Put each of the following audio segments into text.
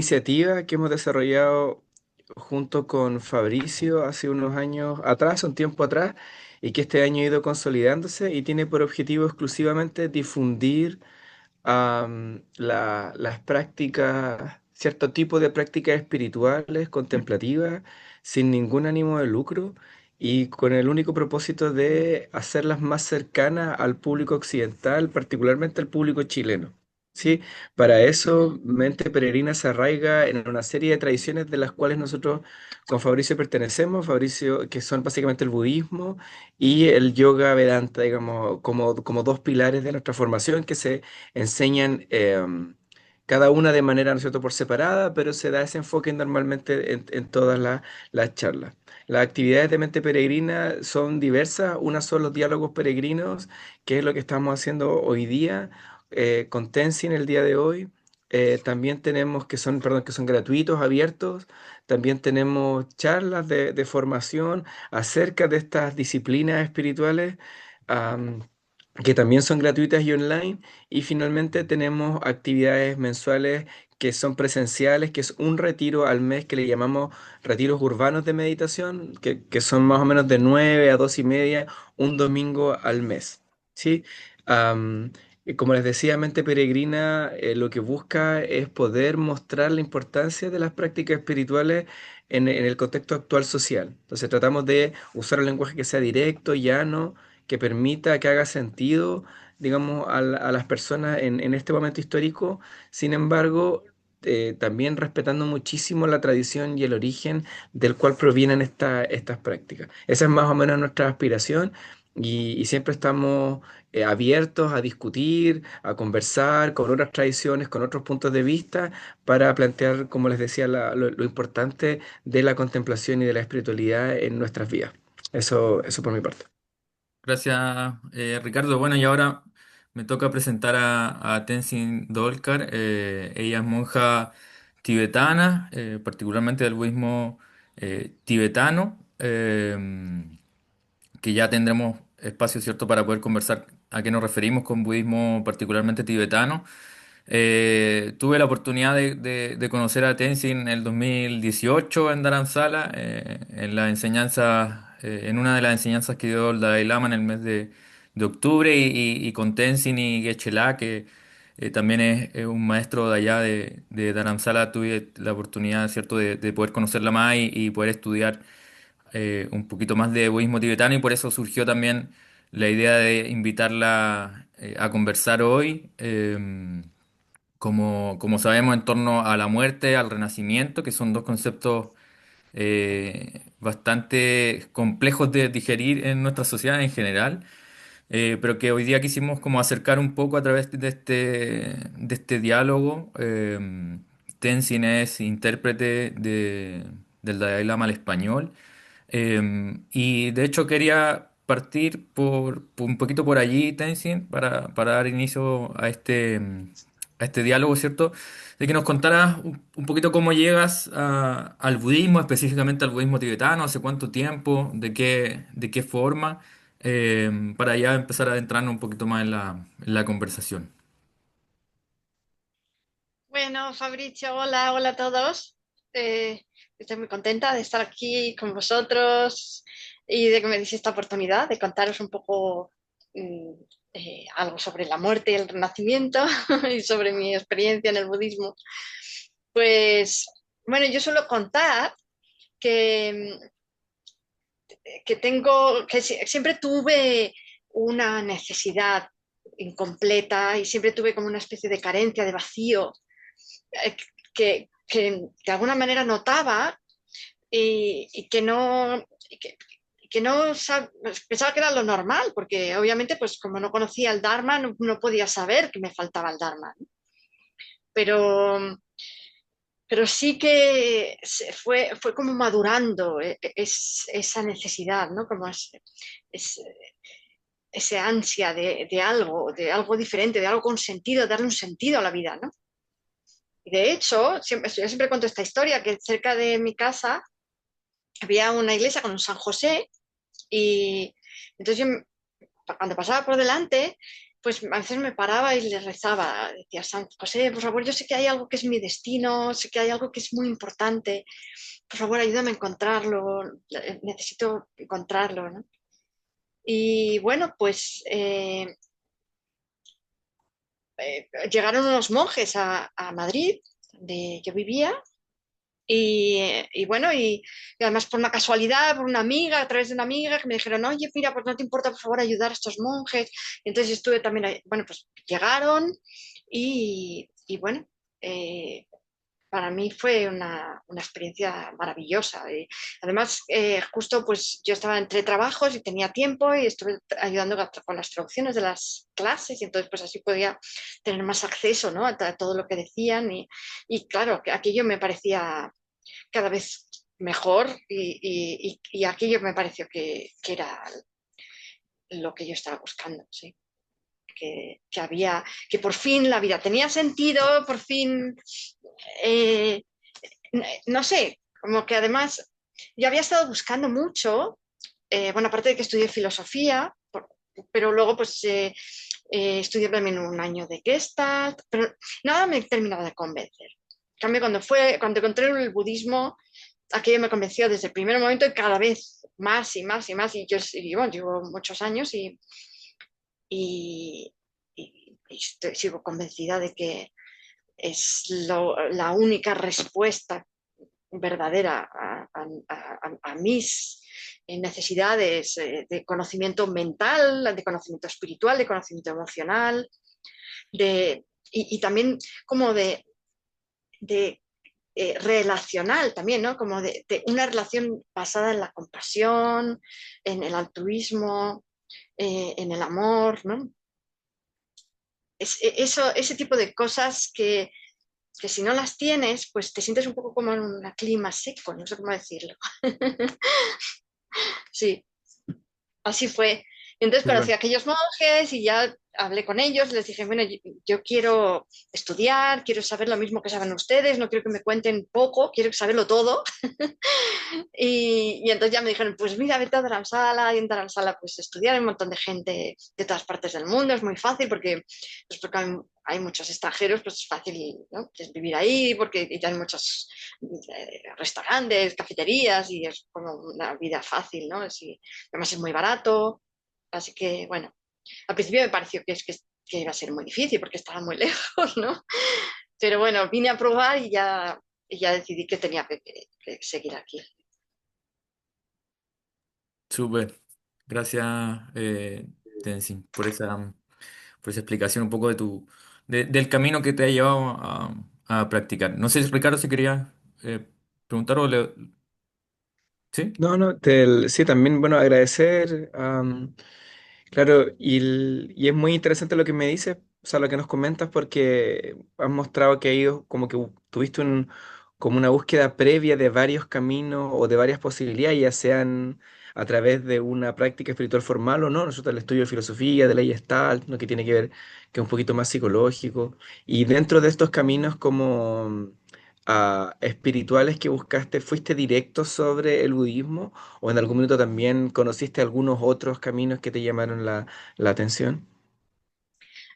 iniciativa que hemos desarrollado junto con Fabricio hace unos años atrás, un tiempo atrás, y que este año ha ido consolidándose y tiene por objetivo exclusivamente difundir las prácticas, cierto tipo de prácticas espirituales, contemplativas, sin ningún ánimo de lucro y con el único propósito de hacerlas más cercanas al público occidental, particularmente al público chileno. Sí, para eso Mente Peregrina se arraiga en una serie de tradiciones de las cuales nosotros con Fabricio pertenecemos, Fabricio, que son básicamente el budismo y el yoga Vedanta, digamos, como dos pilares de nuestra formación que se enseñan cada una de manera, ¿no es cierto?, por separada, pero se da ese enfoque normalmente en todas las charlas. Las actividades de Mente Peregrina son diversas, unas son los diálogos peregrinos, que es lo que estamos haciendo hoy día, con Tenzin el día de hoy. También tenemos que son, perdón, que son gratuitos, abiertos. También tenemos charlas de formación acerca de estas disciplinas espirituales. am, que también son gratuitas y online. Y finalmente tenemos actividades mensuales que son presenciales, que es un retiro al mes que le llamamos retiros urbanos de meditación, que son más o menos de 9 a 2 y media, un domingo al mes. ¿Sí? Y como les decía, Mente Peregrina lo que busca es poder mostrar la importancia de las prácticas espirituales en el contexto actual social. Entonces tratamos de usar un lenguaje que sea directo, llano, que permita que haga sentido, digamos, a las personas en este momento histórico. Sin embargo, también respetando muchísimo la tradición y el origen del cual provienen estas prácticas. Esa es más o menos nuestra aspiración y siempre estamos abiertos a discutir, a conversar con otras tradiciones, con otros puntos de vista, para plantear, como les decía, lo importante de la contemplación y de la espiritualidad en nuestras vidas. Eso por mi parte. Gracias, Ricardo. Bueno, y ahora me toca presentar a Tenzin Dolkar. Ella es monja tibetana, particularmente del budismo tibetano, que ya tendremos espacio, ¿cierto?, para poder conversar a qué nos referimos con budismo particularmente tibetano. Tuve la oportunidad de conocer a Tenzin en el 2018 en Dharamsala, en la enseñanza, en una de las enseñanzas que dio el Dalai Lama en el mes de octubre y con Tenzin y Geshe La, que también es un maestro de allá de Dharamsala. Tuve la oportunidad, ¿cierto?, de poder conocerla más y poder estudiar un poquito más de budismo tibetano, y por eso surgió también la idea de invitarla a conversar hoy. Como sabemos, en torno a la muerte, al renacimiento, que son dos conceptos bastante complejos de digerir en nuestra sociedad en general, pero que hoy día quisimos como acercar un poco a través de este diálogo. Tenzin es intérprete del Dalai Lama al español, y de hecho quería partir por un poquito por allí, Tenzin, para dar inicio a este diálogo, ¿cierto? De que nos contaras un poquito cómo llegas al budismo, específicamente al budismo tibetano, hace cuánto tiempo, de qué forma, para ya empezar a adentrarnos un poquito más en la conversación. Bueno, Fabricio, hola, hola a todos. Eh, Estoy muy contenta de estar aquí con vosotros y de que me deis esta oportunidad de contaros un poco mm, algo sobre la muerte y el renacimiento y sobre mi experiencia en el budismo. Pues, bueno, yo suelo contar que, siempre tuve una necesidad incompleta y siempre tuve como una especie de carencia, de vacío que de alguna manera notaba y que no, pensaba que era lo normal, porque obviamente, pues como no conocía el Dharma, no podía saber que me faltaba el Dharma, ¿no? Pero, pero sí que fue como madurando esa necesidad, ¿no? Como es, ese ansia de algo diferente, de algo con sentido, darle un sentido a la vida, ¿no? Y de hecho, yo siempre cuento esta historia, que cerca de mi casa había una iglesia con un San José y entonces yo cuando pasaba por delante, pues a veces me paraba y le rezaba, decía, San José, por favor, yo sé que hay algo que es mi destino, sé que hay algo que es muy importante, por favor, ayúdame a encontrarlo, necesito encontrarlo, ¿no? Y bueno, pues llegaron unos monjes a Madrid, donde yo vivía, y bueno, y además por una casualidad, por una amiga, a través de una amiga, que me dijeron, oye, mira, pues no te importa, por favor, ayudar a estos monjes. Y entonces estuve también ahí. Bueno, pues llegaron y bueno, eh, para mí fue una experiencia maravillosa. Y además, justo pues yo estaba entre trabajos y tenía tiempo y estuve ayudando con las traducciones de las clases y entonces pues así podía tener más acceso, ¿no? A todo lo que decían y claro, que aquello me parecía cada vez mejor y aquello me pareció que era lo que yo estaba buscando, sí. Que había, que por fin la vida tenía sentido, por fin eh, no sé, como que además yo había estado buscando mucho, bueno, aparte de que estudié filosofía, pero luego pues estudié también un año de Gestalt, pero nada me terminaba de convencer. En cambio, cuando encontré el budismo, aquello me convenció desde el primer momento y cada vez más y más y más. Y yo bueno, llevo muchos años y, sigo convencida de que es la única respuesta verdadera a mis necesidades de conocimiento mental, de conocimiento espiritual, de conocimiento emocional, también como de relacional también, ¿no? Como de una relación basada en la compasión, en el altruismo, en el amor, ¿no? Ese tipo de cosas que si no las tienes, pues te sientes un poco como en un clima seco, no sé cómo decirlo. Sí, así fue. Entonces conocí Claro. a aquellos monjes y ya hablé con ellos, les dije, bueno, yo quiero estudiar, quiero saber lo mismo que saben ustedes, no quiero que me cuenten poco, quiero saberlo todo. Y entonces ya me dijeron, pues mira, vete a Dharamsala, y en Dharamsala pues estudiar, hay un montón de gente de todas partes del mundo, es muy fácil porque hay muchos extranjeros, pues es fácil, ¿no? Pues vivir ahí, porque y hay muchos restaurantes, cafeterías, y es como una vida fácil, ¿no? Además es muy barato, así que bueno, al principio me pareció que iba a ser muy difícil porque estaba muy lejos, ¿no? Pero bueno, vine a probar y ya decidí que tenía que seguir aquí. Súper. Gracias, Tenzin, por esa explicación un poco del camino que te ha llevado a practicar. No sé, Ricardo, si quería preguntar o ¿Sí? No, no, sí, también, bueno, agradecer. Claro, y es muy interesante lo que me dices, o sea, lo que nos comentas, porque has mostrado que ha ido como que tuviste como una búsqueda previa de varios caminos o de varias posibilidades, ya sean a través de una práctica espiritual formal o no. Nosotros el estudio de filosofía, de ley Gestalt, ¿no? Que tiene que ver, que es un poquito más psicológico. Y dentro de estos caminos como espirituales que buscaste, ¿fuiste directo sobre el budismo? ¿O en algún momento también conociste algunos otros caminos que te llamaron la atención?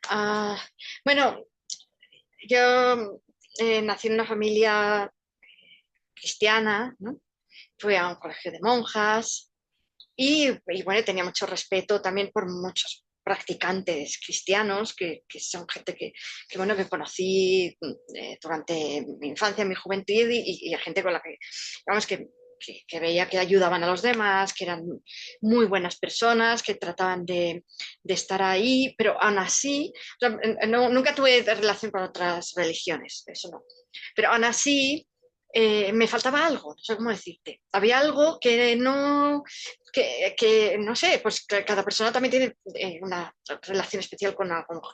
Ah, bueno, yo nací en una familia cristiana, ¿no? Fui a un colegio de monjas y bueno, tenía mucho respeto también por muchos practicantes cristianos que son gente bueno, que conocí durante mi infancia, mi juventud y gente con la que, vamos, que veía que ayudaban a los demás, que eran muy buenas personas, que trataban de estar ahí, pero aún así, o sea, nunca tuve relación con otras religiones, eso no. Pero aún así me faltaba algo, no sé cómo decirte. Había algo que no sé, pues cada persona también tiene una relación especial con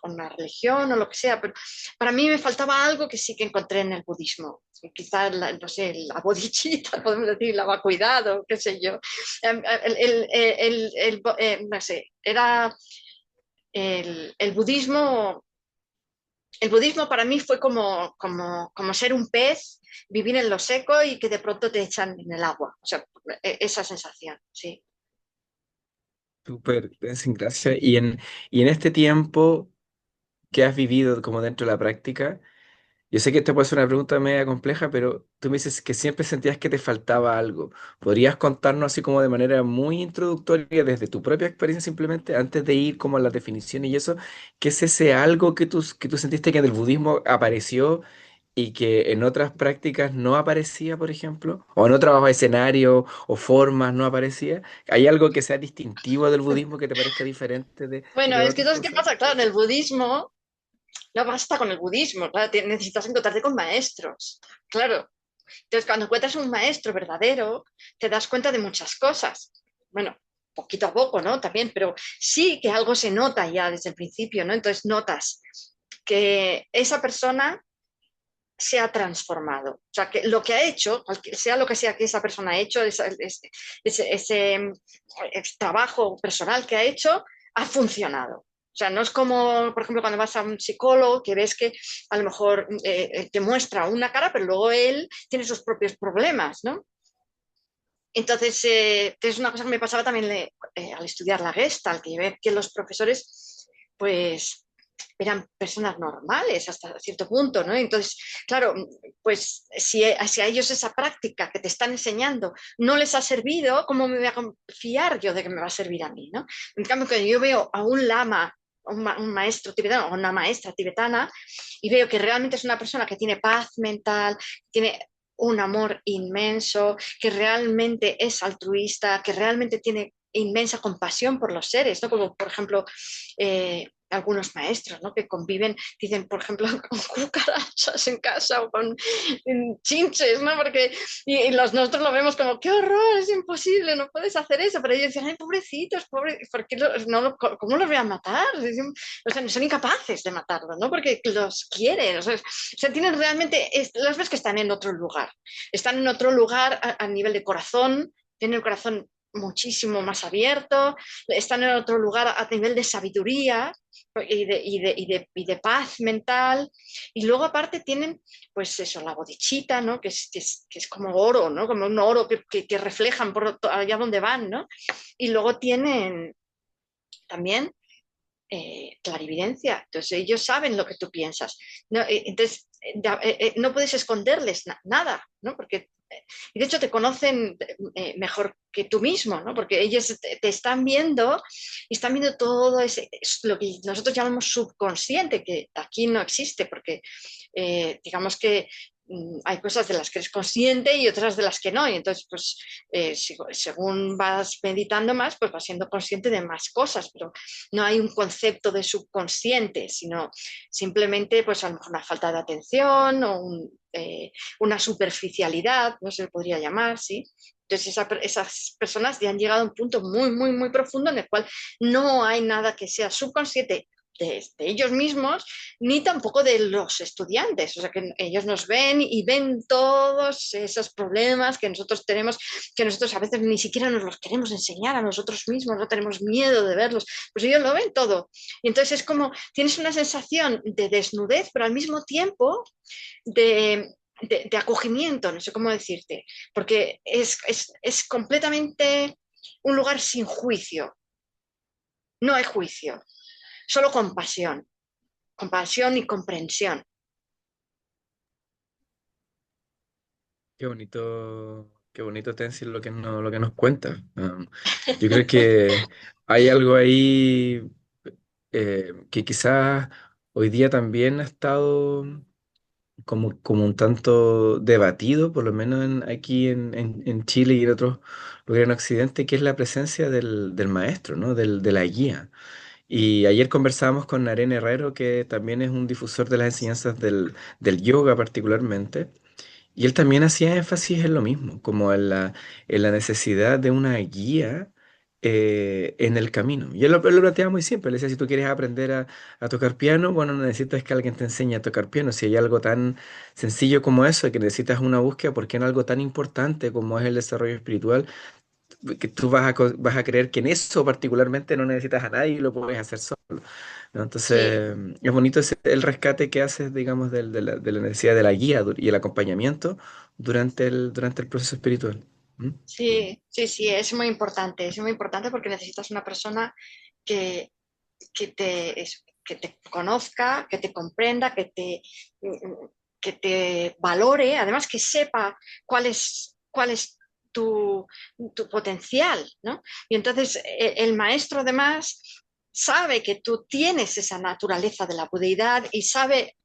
una religión o lo que sea, pero para mí me faltaba algo que sí que encontré en el budismo. Quizás, no sé, la bodhicitta, podemos decir, la vacuidad o qué sé yo. No sé, era el budismo. El budismo para mí fue como ser un pez, vivir en lo seco y que de pronto te echan en el agua. O sea, esa sensación, sí. Súper, sin gracia. Y en este tiempo que has vivido como dentro de la práctica, yo sé que esta puede ser una pregunta media compleja, pero tú me dices que siempre sentías que te faltaba algo. ¿Podrías contarnos así como de manera muy introductoria, desde tu propia experiencia simplemente, antes de ir como a las definiciones y eso, qué es ese algo que tú sentiste que en el budismo apareció y que en otras prácticas no aparecía, por ejemplo? ¿O en otros escenarios o formas no aparecía? ¿Hay algo que sea distintivo del budismo que te parezca diferente Bueno, de es que otras ¿sabes qué cosas? pasa? Claro, en el budismo no basta con el budismo, claro, necesitas encontrarte con maestros, claro. Entonces, cuando encuentras un maestro verdadero, te das cuenta de muchas cosas. Bueno, poquito a poco, ¿no? También, pero sí que algo se nota ya desde el principio, ¿no? Entonces notas que esa persona se ha transformado. O sea, que lo que ha hecho, sea lo que sea que esa persona ha hecho, ese trabajo personal que ha hecho, ha funcionado. O sea, no es como, por ejemplo, cuando vas a un psicólogo que ves que a lo mejor te muestra una cara, pero luego él tiene sus propios problemas, ¿no? Entonces, es una cosa que me pasaba también al estudiar la Gestalt, que ver que los profesores, pues, eran personas normales hasta cierto punto, ¿no? Entonces, claro, pues si a ellos esa práctica que te están enseñando no les ha servido, ¿cómo me voy a confiar yo de que me va a servir a mí, ¿no? En cambio, que yo veo a un lama, un maestro tibetano o una maestra tibetana y veo que realmente es una persona que tiene paz mental, tiene un amor inmenso, que realmente es altruista, que realmente tiene inmensa compasión por los seres, ¿no? Como por ejemplo algunos maestros, ¿no? Que conviven, dicen, por ejemplo, con cucarachas en casa o con chinches, ¿no? Porque nosotros lo vemos como, qué horror, es imposible, no puedes hacer eso, pero ellos dicen, ay, pobrecitos, pobre, ¿por qué ¿cómo los voy a matar? O sea, son incapaces de matarlos, ¿no? Porque los quieren, o sea tienen realmente, los ves que están en otro lugar a nivel de corazón, tienen el corazón muchísimo más abierto, están en otro lugar a nivel de sabiduría y de paz mental. Y luego aparte tienen, pues eso, la bodichita, ¿no? Que es como oro, ¿no? Como un oro que reflejan por allá donde van, ¿no? Y luego tienen también clarividencia. Entonces ellos saben lo que tú piensas. No, entonces no puedes esconderles nada, ¿no? Porque y de hecho te conocen mejor que tú mismo, ¿no? Porque ellos te están viendo y están viendo todo ese, es lo que nosotros llamamos subconsciente, que aquí no existe, porque digamos que hay cosas de las que eres consciente y otras de las que no. Y entonces, pues, según vas meditando más, pues vas siendo consciente de más cosas, pero no hay un concepto de subconsciente, sino simplemente, pues, a lo mejor una falta de atención o una superficialidad, no se le podría llamar, ¿sí? Entonces esas personas ya han llegado a un punto muy, muy, muy profundo en el cual no hay nada que sea subconsciente de ellos mismos, ni tampoco de los estudiantes. O sea, que ellos nos ven y ven todos esos problemas que nosotros tenemos, que nosotros a veces ni siquiera nos los queremos enseñar a nosotros mismos, no tenemos miedo de verlos, pues ellos lo ven todo. Y entonces es como, tienes una sensación de desnudez, pero al mismo tiempo de acogimiento, no sé cómo decirte, porque es completamente un lugar sin juicio, no hay juicio, solo compasión, compasión y comprensión. Qué bonito Tencil lo que, lo que nos cuenta. Yo creo que hay algo ahí que quizás hoy día también ha estado como un tanto debatido, por lo menos aquí en Chile y en otros lugares en Occidente, que es la presencia del maestro, ¿no? De la guía. Y ayer conversábamos con Naren Herrero, que también es un difusor de las enseñanzas del yoga particularmente. Y él también hacía énfasis en lo mismo, como en la necesidad de una guía en el camino. Y él lo planteaba muy simple. Le decía, si tú quieres aprender a tocar piano, bueno, no necesitas que alguien te enseñe a tocar piano. Si hay algo tan sencillo como eso, que necesitas una búsqueda, ¿por qué en algo tan importante como es el desarrollo espiritual? Que tú vas a creer que en eso particularmente no necesitas a nadie y lo puedes hacer solo, ¿no? Sí, Entonces, es bonito el rescate que haces, digamos, de la necesidad de la guía y el acompañamiento durante el proceso espiritual. ¿Mm? Sí, sí, sí, es muy importante porque necesitas una persona que, que te conozca, que te comprenda, que te valore, además que sepa cuál es tu, tu potencial, ¿no? Y entonces el maestro además sabe que tú tienes esa naturaleza de la budeidad y sabe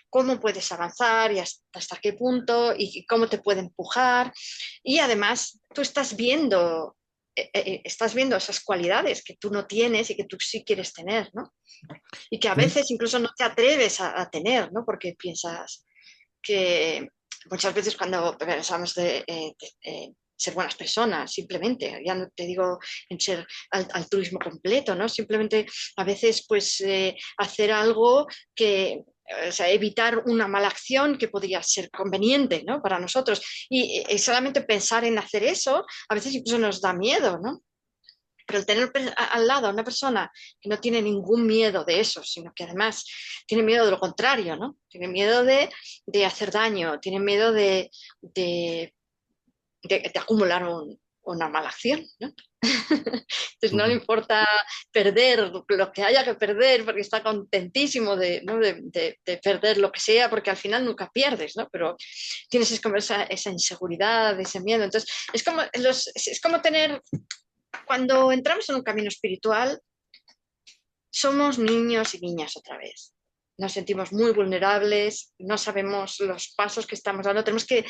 cómo puedes avanzar y hasta qué punto y cómo te puede empujar. Y además tú estás viendo esas cualidades que tú no tienes y que tú sí quieres tener, ¿no? Y que a Sí. veces incluso no te atreves a tener, ¿no? Porque piensas que muchas veces cuando pensamos ser buenas personas, simplemente, ya no te digo en ser altruismo completo, ¿no? Simplemente a veces pues hacer algo que, o sea, evitar una mala acción que podría ser conveniente, ¿no? Para nosotros. Y solamente pensar en hacer eso, a veces incluso nos da miedo, ¿no? Pero el tener al lado a una persona que no tiene ningún miedo de eso, sino que además tiene miedo de lo contrario, ¿no? Tiene miedo de hacer daño, tiene miedo de acumular una mala acción, ¿no? Entonces no le Ujú. importa perder lo que haya que perder porque está contentísimo ¿no? de perder lo que sea porque al final nunca pierdes, ¿no? Pero tienes como esa inseguridad, ese miedo. Entonces es como tener, cuando entramos en un camino espiritual, somos niños y niñas otra vez. Nos sentimos muy vulnerables, no sabemos los pasos que estamos dando, tenemos que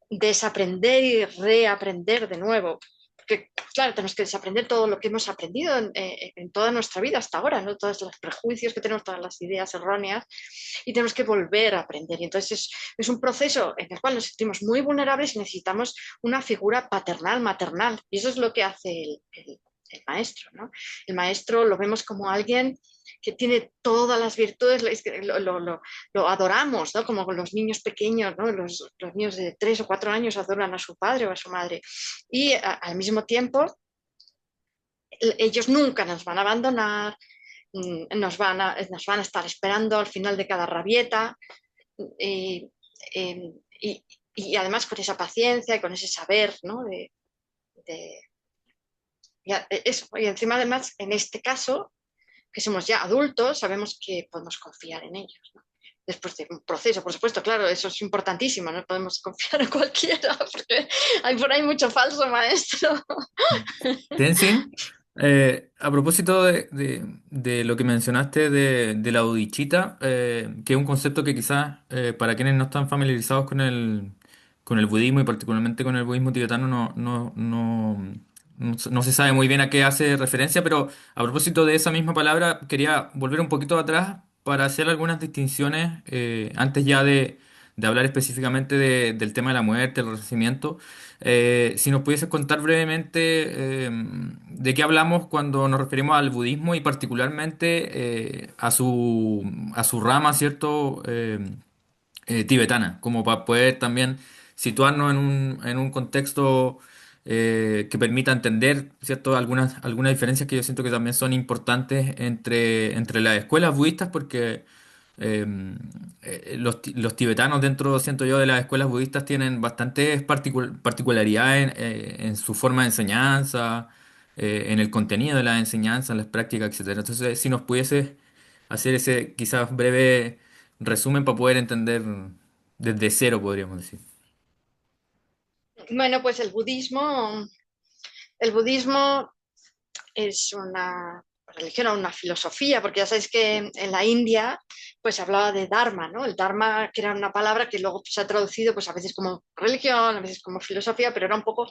desaprender y reaprender de nuevo. Porque, claro, tenemos que desaprender todo lo que hemos aprendido en toda nuestra vida hasta ahora, ¿no? Todos los prejuicios que tenemos, todas las ideas erróneas, y tenemos que volver a aprender. Y entonces es un proceso en el cual nos sentimos muy vulnerables y necesitamos una figura paternal, maternal. Y eso es lo que hace el maestro, ¿no? El maestro lo vemos como alguien que tiene todas las virtudes, lo adoramos, ¿no? Como los niños pequeños, ¿no? Los niños de 3 o 4 años adoran a su padre o a su madre. Y al mismo tiempo, ellos nunca nos van a abandonar, nos van a estar esperando al final de cada rabieta. Y, eh, y, y además con esa paciencia y con ese saber, ¿no? De, eso. Y encima, además, en este caso, que somos ya adultos, sabemos que podemos confiar en ellos, ¿no? Después de un proceso, por supuesto, claro, eso es importantísimo, no podemos confiar en cualquiera, porque hay por ahí mucho falso maestro. Tenzin, a propósito de lo que mencionaste de la bodichita, que es un concepto que quizás para quienes no están familiarizados con el budismo y particularmente con el budismo tibetano no se sabe muy bien a qué hace referencia, pero a propósito de esa misma palabra, quería volver un poquito atrás para hacer algunas distinciones antes ya de hablar específicamente del tema de la muerte, el renacimiento. Si nos pudieses contar brevemente de qué hablamos cuando nos referimos al budismo y particularmente a su rama, ¿cierto? Tibetana, como para poder también situarnos en un contexto que permita entender, ¿cierto? Algunas diferencias que yo siento que también son importantes entre las escuelas budistas, porque eh, los tibetanos dentro, siento yo, de las escuelas budistas tienen bastantes particularidades en su forma de enseñanza, en el contenido de la enseñanza, en las prácticas, etcétera. Entonces, si nos pudieses hacer ese quizás breve resumen para poder entender desde cero, podríamos decir. Bueno, pues el budismo es una religión o una filosofía, porque ya sabéis que en la India pues se hablaba de Dharma, ¿no? El Dharma, que era una palabra que luego se ha traducido pues a veces como religión, a veces como filosofía, pero era un poco,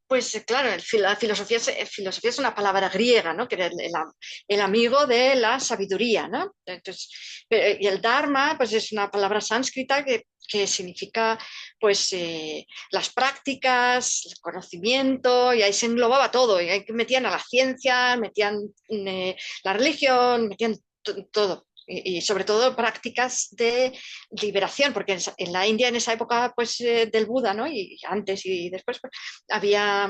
pues claro, la filosofía es una palabra griega, ¿no? Que era el amigo de la sabiduría, ¿no? Entonces, y el Dharma pues es una palabra sánscrita que significa pues las prácticas, el conocimiento, y ahí se englobaba todo, y ahí metían a la ciencia, metían la religión, metían todo. Y sobre todo prácticas de liberación, porque en la India en esa época pues, del Buda, ¿no? Y antes y después pues, había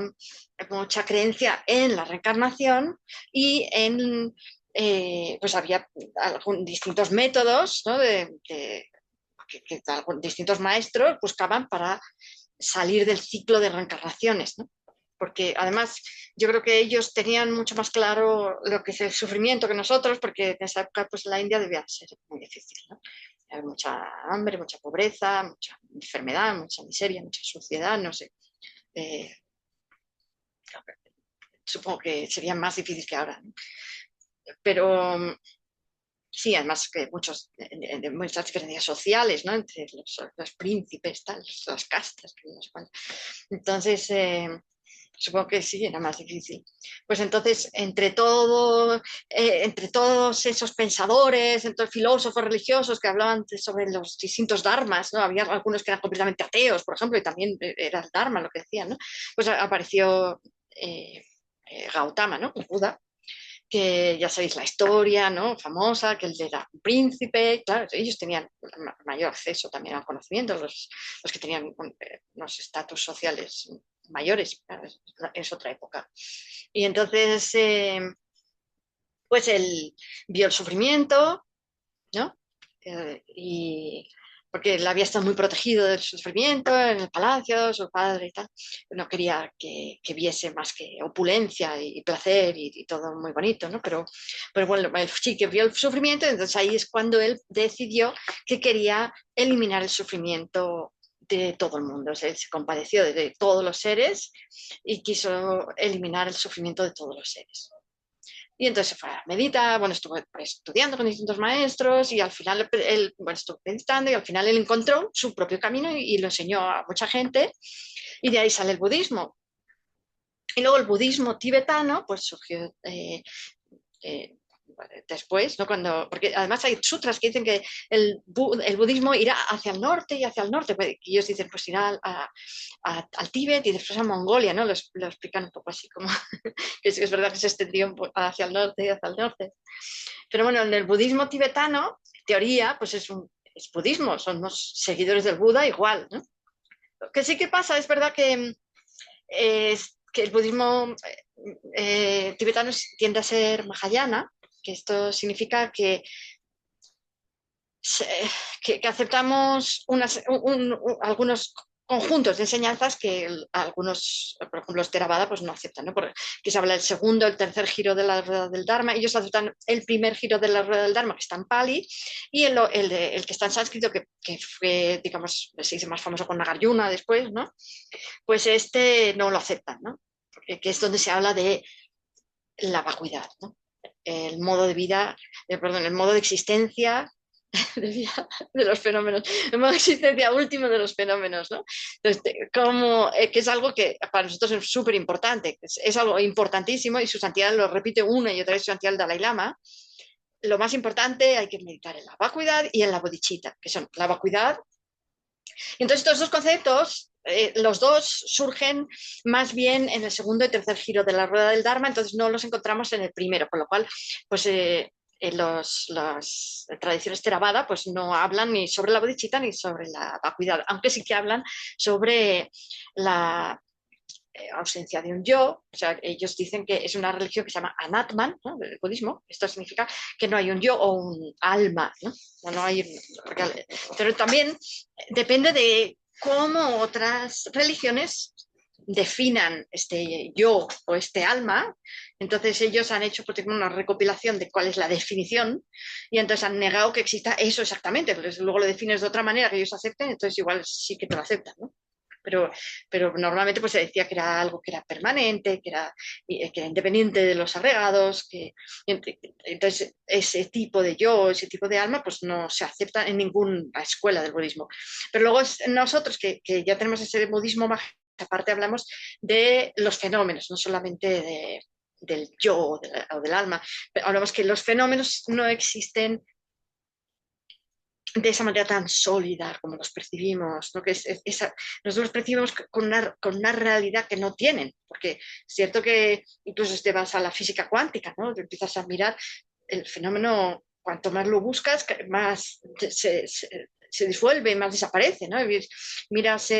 mucha creencia en la reencarnación y pues había distintos métodos, ¿no? Que distintos maestros buscaban para salir del ciclo de reencarnaciones, ¿no? porque además yo creo que ellos tenían mucho más claro lo que es el sufrimiento que nosotros, porque en esa época pues la India debía ser muy difícil, ¿no? Había mucha hambre, mucha pobreza, mucha enfermedad, mucha miseria, mucha suciedad, no sé. Eh, Supongo que sería más difícil que ahora, ¿no? Pero sí, además que muchas diferencias sociales, ¿no? Entre los príncipes, tal, las castas, que no sé cuánto. Entonces, supongo que sí, era más difícil. Pues entonces, entre todos esos pensadores, entre filósofos religiosos que hablaban sobre los distintos dharmas, ¿no? Había algunos que eran completamente ateos, por ejemplo, y también era el dharma lo que decían, ¿no? Pues apareció Gautama, ¿no? El Buda, que ya sabéis la historia, ¿no? Famosa, que él era un príncipe, claro, ellos tenían mayor acceso también al conocimiento, los que tenían unos estatus sociales mayores, claro, es otra época. Y entonces, pues él vio el sufrimiento, ¿no? Y porque él había estado muy protegido del sufrimiento en el palacio, su padre y tal. No quería que viese más que opulencia y placer y todo muy bonito, ¿no? Pero bueno, él sí que vio el sufrimiento, entonces ahí es cuando él decidió que quería eliminar el sufrimiento de todo el mundo. O sea, él se compadeció de todos los seres y quiso eliminar el sufrimiento de todos los seres. Y entonces se fue a meditar, bueno, estuvo estudiando con distintos maestros y al final él, bueno, estuvo meditando y al final él encontró su propio camino y lo enseñó a mucha gente y de ahí sale el budismo. Y luego el budismo tibetano, pues surgió eh, después, ¿no? Porque además hay sutras que dicen que el budismo irá hacia el norte y hacia el norte, pues, y ellos dicen pues irá al Tíbet y después a Mongolia, ¿no? Lo explican un poco así como que es verdad que se extendió hacia el norte y hacia el norte. Pero bueno, en el budismo tibetano, en teoría, pues es budismo, son los seguidores del Buda igual, ¿no? Lo que sí que pasa, es verdad que el budismo tibetano tiende a ser mahayana, que esto significa que aceptamos algunos conjuntos de enseñanzas que algunos, por ejemplo, los Theravada, pues no aceptan, ¿no? Porque se habla del segundo, el tercer giro de la rueda del Dharma, ellos aceptan el primer giro de la rueda del Dharma, que está en Pali, y el que está en sánscrito, que fue, digamos, se hizo más famoso con Nagarjuna después, ¿no? Pues este no lo aceptan, ¿no? Porque, que es donde se habla de la vacuidad, ¿no? El modo de vida, perdón, el modo de existencia de los fenómenos, el modo de existencia último de los fenómenos, ¿no? Entonces, que es algo que para nosotros es súper importante, es algo importantísimo y su santidad lo repite una y otra vez su santidad el Dalai Lama. Lo más importante hay que meditar en la vacuidad y en la bodhicitta, que son la vacuidad. Y entonces estos dos conceptos, los dos surgen más bien en el segundo y tercer giro de la rueda del Dharma, entonces no los encontramos en el primero, con lo cual, pues las tradiciones Theravada pues no hablan ni sobre la bodhicitta ni sobre la vacuidad, aunque sí que hablan sobre la ausencia de un yo. O sea, ellos dicen que es una religión que se llama Anatman, ¿no? Del budismo. Esto significa que no hay un yo o un alma, ¿no? No hay, pero también depende de cómo otras religiones definan este yo o este alma. Entonces ellos han hecho una recopilación de cuál es la definición y entonces han negado que exista eso exactamente. Entonces luego lo defines de otra manera que ellos acepten, entonces igual sí que te lo aceptan, ¿no? Pero normalmente pues se decía que era algo que era permanente, que era independiente de los agregados, entonces ese tipo de yo, ese tipo de alma, pues no se acepta en ninguna escuela del budismo. Pero luego nosotros que ya tenemos ese budismo más, aparte hablamos de los fenómenos, no solamente del yo o del alma, pero hablamos que los fenómenos no existen de esa manera tan sólida como los percibimos, ¿no? Nosotros los percibimos con una realidad que no tienen, porque es cierto que incluso si te vas a la física cuántica, ¿no? Te empiezas a mirar el fenómeno, cuanto más lo buscas, más se disuelve, más desaparece, ¿no? Miras,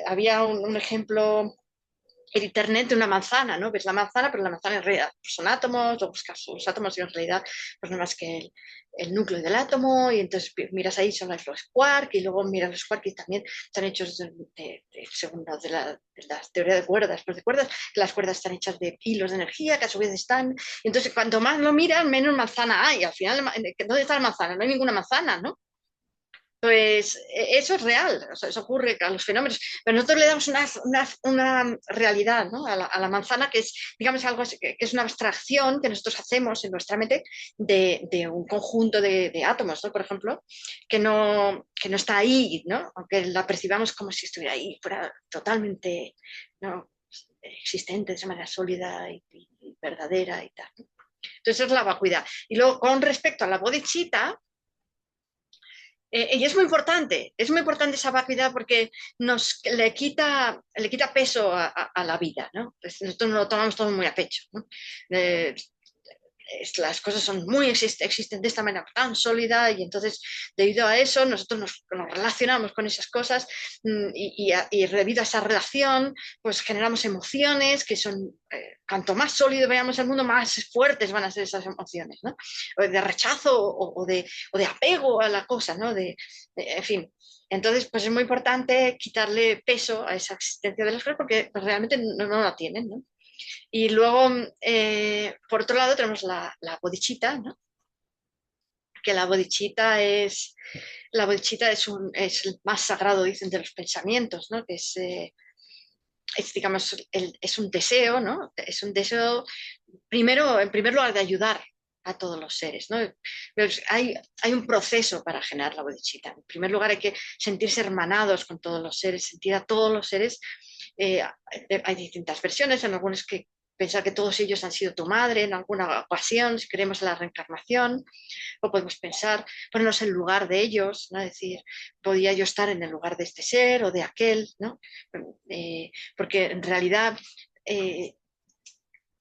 había un ejemplo el Internet de una manzana, ¿no? Ves la manzana, pero la manzana en realidad pues, son átomos, luego buscas los átomos y en realidad pues no más que el núcleo del átomo, y entonces miras ahí, son los quark, y luego miras los quark y también están hechos según de la teoría de cuerdas, pues de cuerdas, que las cuerdas están hechas de hilos de energía, que a su vez están, y entonces cuanto más lo miras, menos manzana hay, al final, ¿dónde está la manzana? No hay ninguna manzana, ¿no? Pues eso es real, o sea, eso ocurre a los fenómenos, pero nosotros le damos una realidad, ¿no? A la manzana que es, digamos, algo que es una abstracción que nosotros hacemos en nuestra mente de un conjunto de átomos, ¿no? Por ejemplo, que no está ahí, ¿no? Aunque la percibamos como si estuviera ahí, fuera totalmente, ¿no? Existente de esa manera sólida y verdadera y tal, ¿no? Entonces es la vacuidad. Y luego, con respecto a la bodhicitta, y es muy importante esa vacuidad porque le quita peso a la vida, ¿no? Pues nosotros nos lo tomamos todo muy a pecho, ¿no? Eh, las cosas son muy existen de esta manera tan sólida y entonces debido a eso nosotros nos relacionamos con esas cosas y debido a esa relación pues generamos emociones que son, cuanto más sólido veamos el mundo, más fuertes van a ser esas emociones, ¿no? O de rechazo o de apego a la cosa, ¿no? En fin. Entonces, pues es muy importante quitarle peso a esa existencia de las cosas porque pues, realmente no la tienen, ¿no? Y luego, por otro lado, tenemos la bodhicitta, ¿no? Que la bodhicitta es el más sagrado, dicen, de los pensamientos, ¿no? Que digamos, es un deseo, ¿no? Es un deseo, primero, en primer lugar, de ayudar a todos los seres, ¿no? Pues hay un proceso para generar la bodhicitta. En primer lugar, hay que sentirse hermanados con todos los seres, sentir a todos los seres. Eh, Hay distintas versiones, en algunas que pensar que todos ellos han sido tu madre en alguna ocasión, si creemos en la reencarnación, o podemos pensar, ponernos en lugar de ellos, ¿no? Es decir, podía yo estar en el lugar de este ser o de aquel, ¿no? Porque en realidad eh,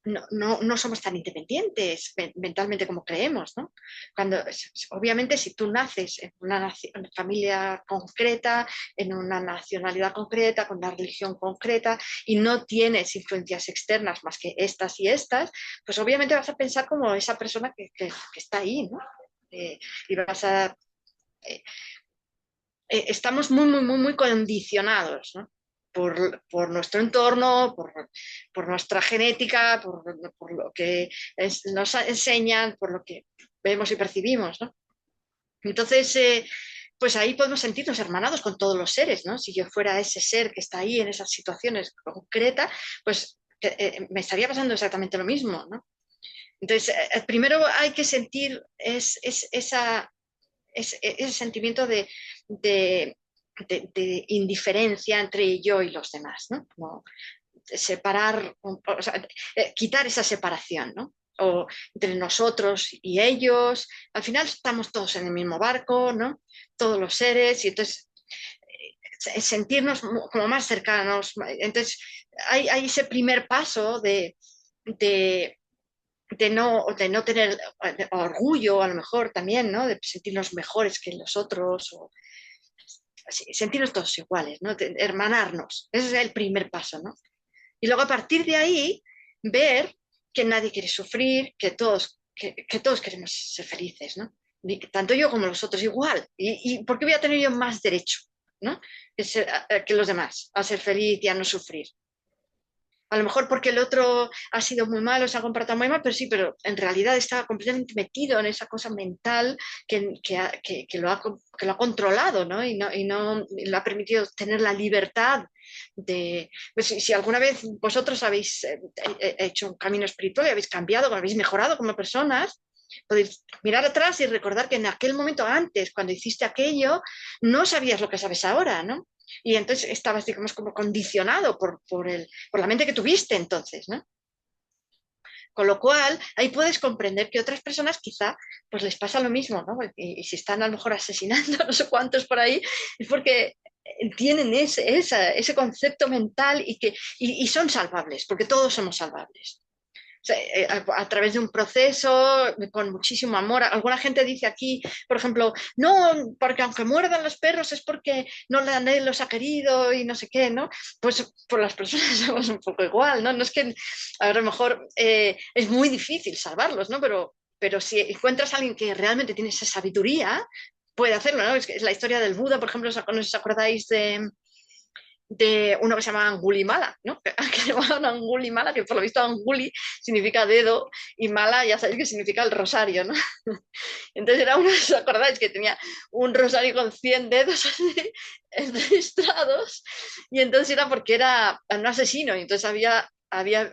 no somos tan independientes mentalmente como creemos, ¿no? Obviamente, si tú naces en una familia concreta, en una nacionalidad concreta, con una religión concreta, y no tienes influencias externas más que estas y estas, pues obviamente vas a pensar como esa persona que está ahí, ¿no? Y vas a... eh, Estamos muy condicionados, ¿no? Por nuestro entorno, por nuestra genética, por lo que nos enseñan, por lo que vemos y percibimos, ¿no? Entonces, pues ahí podemos sentirnos hermanados con todos los seres, ¿no? Si yo fuera ese ser que está ahí en esas situaciones concretas, pues me estaría pasando exactamente lo mismo, ¿no? Entonces, primero hay que sentir ese sentimiento de, de indiferencia entre yo y los demás, ¿no? Como separar, o sea, quitar esa separación, ¿no? O entre nosotros y ellos. Al final estamos todos en el mismo barco, ¿no? Todos los seres, y entonces sentirnos como más cercanos. Entonces, hay ese primer paso de de no tener orgullo, a lo mejor también, ¿no? De sentirnos mejores que los otros, o sentirnos todos iguales, ¿no? Hermanarnos. Ese es el primer paso, ¿no? Y luego a partir de ahí, ver que nadie quiere sufrir, que todos queremos ser felices, ¿no? Tanto yo como los otros igual. ¿Y por qué voy a tener yo más derecho, ¿no? Que los demás a ser feliz y a no sufrir? A lo mejor porque el otro ha sido muy malo, se ha comportado muy mal, pero sí, pero en realidad está completamente metido en esa cosa mental que lo ha controlado, ¿no? Y no le ha permitido tener la libertad de... Pues si alguna vez vosotros habéis hecho un camino espiritual y habéis cambiado, habéis mejorado como personas, podéis mirar atrás y recordar que en aquel momento antes, cuando hiciste aquello, no sabías lo que sabes ahora, ¿no? Y entonces estabas, digamos, como condicionado por la mente que tuviste entonces, ¿no? Con lo cual, ahí puedes comprender que otras personas quizá pues les pasa lo mismo, ¿no? Y si están a lo mejor asesinando no sé cuántos por ahí, es porque tienen ese concepto mental y son salvables, porque todos somos salvables. sea, a través de un proceso con muchísimo amor. Alguna gente dice aquí, por ejemplo, no, porque aunque muerdan los perros es porque no nadie los ha querido y no sé qué, ¿no? Pues por las personas somos un poco igual, ¿no? No es que a lo mejor es muy difícil salvarlos, ¿no? Pero si encuentras a alguien que realmente tiene esa sabiduría, puede hacerlo, ¿no? Es la historia del Buda, por ejemplo, no os acordáis de uno que se llama Angulimala, ¿no? Que llamaban Angulimala, que por lo visto Anguli significa dedo y Mala ya sabéis que significa el rosario, ¿no? Entonces era uno, ¿os acordáis? Que tenía un rosario con 100 dedos así, registrados y entonces era porque era un asesino y entonces había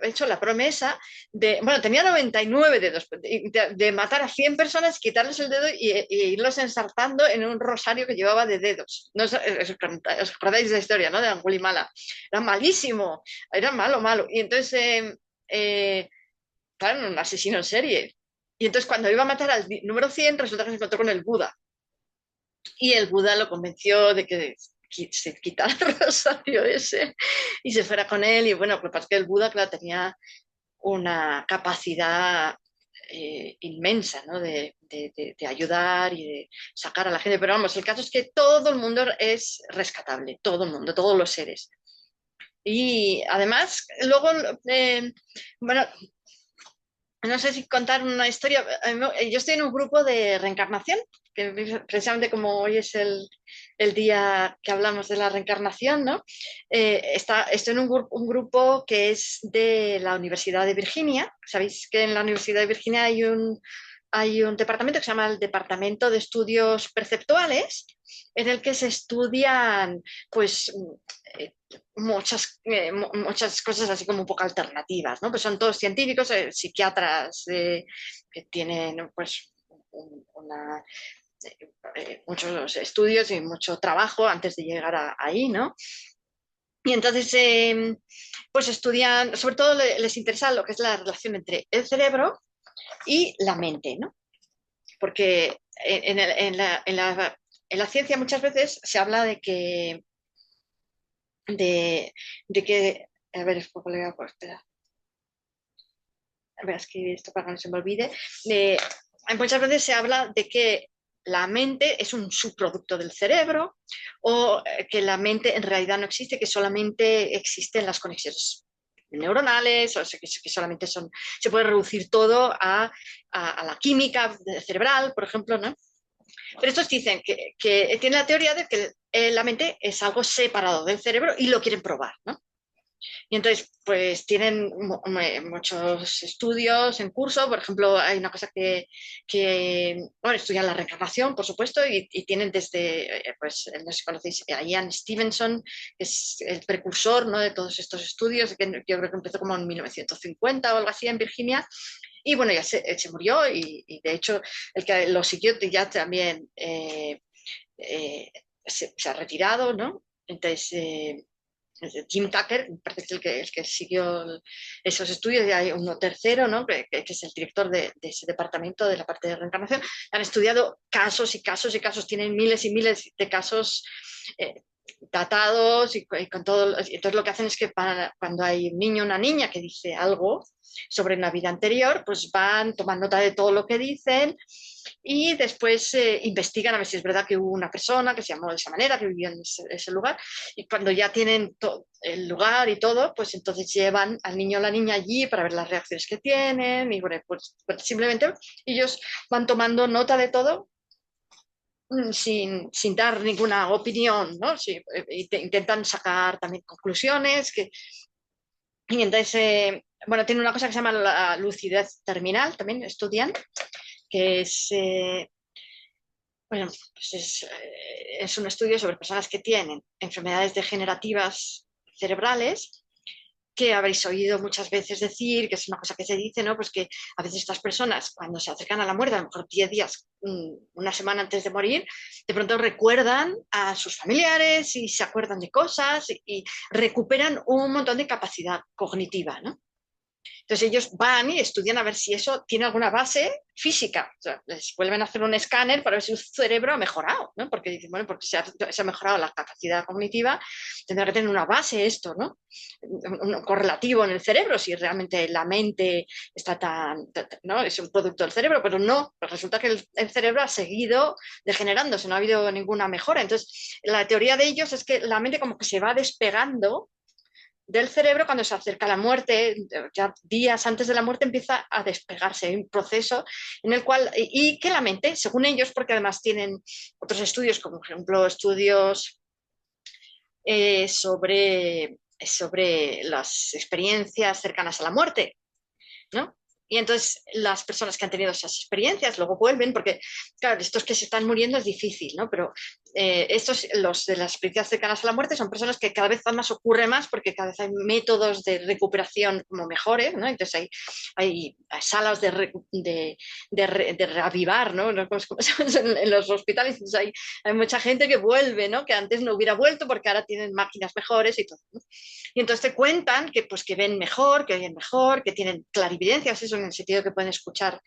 hecho la promesa de, bueno, tenía 99 dedos, de matar a 100 personas, quitarles el dedo y irlos ensartando en un rosario que llevaba de dedos. ¿No os acordáis de la historia, ¿no? De Angulimala. Era malísimo, era malo, malo. Y entonces, claro, un asesino en serie. Y entonces cuando iba a matar al número 100 resulta que se encontró con el Buda. Y el Buda lo convenció de que se quitara el rosario ese y se fuera con él. Y bueno, pues que el Buda, claro, tenía una capacidad inmensa, ¿no? De ayudar y de sacar a la gente. Pero vamos, el caso es que todo el mundo es rescatable, todo el mundo, todos los seres. Y además, luego, bueno, no sé si contar una historia. Yo estoy en un grupo de reencarnación, que precisamente como hoy es el día que hablamos de la reencarnación, ¿no? Estoy en un grupo que es de la Universidad de Virginia. Sabéis que en la Universidad de Virginia hay un departamento que se llama el Departamento de Estudios Perceptuales, en el que se estudian, pues, eh, muchas cosas así como un poco alternativas, ¿no? Pues son todos científicos, psiquiatras que tienen, pues, una, muchos estudios y mucho trabajo antes de llegar ahí, ¿no? Y entonces, pues estudian, sobre todo les interesa lo que es la relación entre el cerebro y la mente, ¿no? Porque en la ciencia muchas veces se habla de que, a ver, es poco legal, pues, espera, a ver, escribir esto para que no se me olvide, muchas veces se habla de que la mente es un subproducto del cerebro o que la mente en realidad no existe, que solamente existen las conexiones neuronales, o sea, que solamente se puede reducir todo a la química cerebral, por ejemplo, ¿no? Pero estos dicen que tienen la teoría de que la mente es algo separado del cerebro y lo quieren probar, ¿no? Y entonces, pues tienen muchos estudios en curso. Por ejemplo, hay una cosa bueno, estudian la reencarnación, por supuesto, y tienen desde, pues, no sé si conocéis a Ian Stevenson, que es el precursor, ¿no? De todos estos estudios, que yo creo que empezó como en 1950 o algo así en Virginia. Y bueno, ya se murió y de hecho el que lo siguió ya también se ha retirado, ¿no? Entonces, Jim Tucker, parece que el que siguió esos estudios, y hay uno tercero, ¿no? que es el director de ese departamento de la parte de reencarnación. Han estudiado casos y casos y casos, tienen miles y miles de casos datados y con todo. Entonces lo que hacen es que cuando hay un niño o una niña que dice algo sobre una vida anterior, pues van tomando nota de todo lo que dicen y después investigan a ver si es verdad que hubo una persona que se llamó de esa manera, que vivía en ese lugar, y cuando ya tienen el lugar y todo, pues entonces llevan al niño o la niña allí para ver las reacciones que tienen y bueno, pues simplemente ellos van tomando nota de todo sin dar ninguna opinión, ¿no? Sí, intentan sacar también conclusiones y entonces, bueno, tiene una cosa que se llama la lucidez terminal, también estudian, que es, bueno, pues es un estudio sobre personas que tienen enfermedades degenerativas cerebrales que habréis oído muchas veces decir, que es una cosa que se dice, ¿no? Pues que a veces estas personas, cuando se acercan a la muerte, a lo mejor 10 días, una semana antes de morir, de pronto recuerdan a sus familiares y se acuerdan de cosas y recuperan un montón de capacidad cognitiva, ¿no? Entonces ellos van y estudian a ver si eso tiene alguna base física. O sea, les vuelven a hacer un escáner para ver si su cerebro ha mejorado, ¿no? Porque dicen, bueno, porque se ha mejorado la capacidad cognitiva, tendrá que tener una base esto, ¿no? Un correlativo en el cerebro, si realmente la mente está ¿no? Es un producto del cerebro, pero no, pues resulta que el cerebro ha seguido degenerándose, no ha habido ninguna mejora. Entonces, la teoría de ellos es que la mente como que se va despegando del cerebro cuando se acerca la muerte, ya días antes de la muerte empieza a despegarse, hay un proceso en el cual, y que la mente, según ellos, porque además tienen otros estudios, como por ejemplo estudios sobre las experiencias cercanas a la muerte, ¿no? Y entonces las personas que han tenido esas experiencias luego vuelven, porque, claro, estos que se están muriendo es difícil, ¿no? Pero los de las experiencias cercanas a la muerte son personas que cada vez más ocurre más porque cada vez hay métodos de recuperación como mejores, ¿no? Entonces hay salas de reavivar, ¿no? En los hospitales entonces hay mucha gente que vuelve, ¿no? Que antes no hubiera vuelto porque ahora tienen máquinas mejores y todo, ¿no? Y entonces te cuentan que, pues, que ven mejor, que oyen mejor, que tienen clarividencias, eso en el sentido que pueden escuchar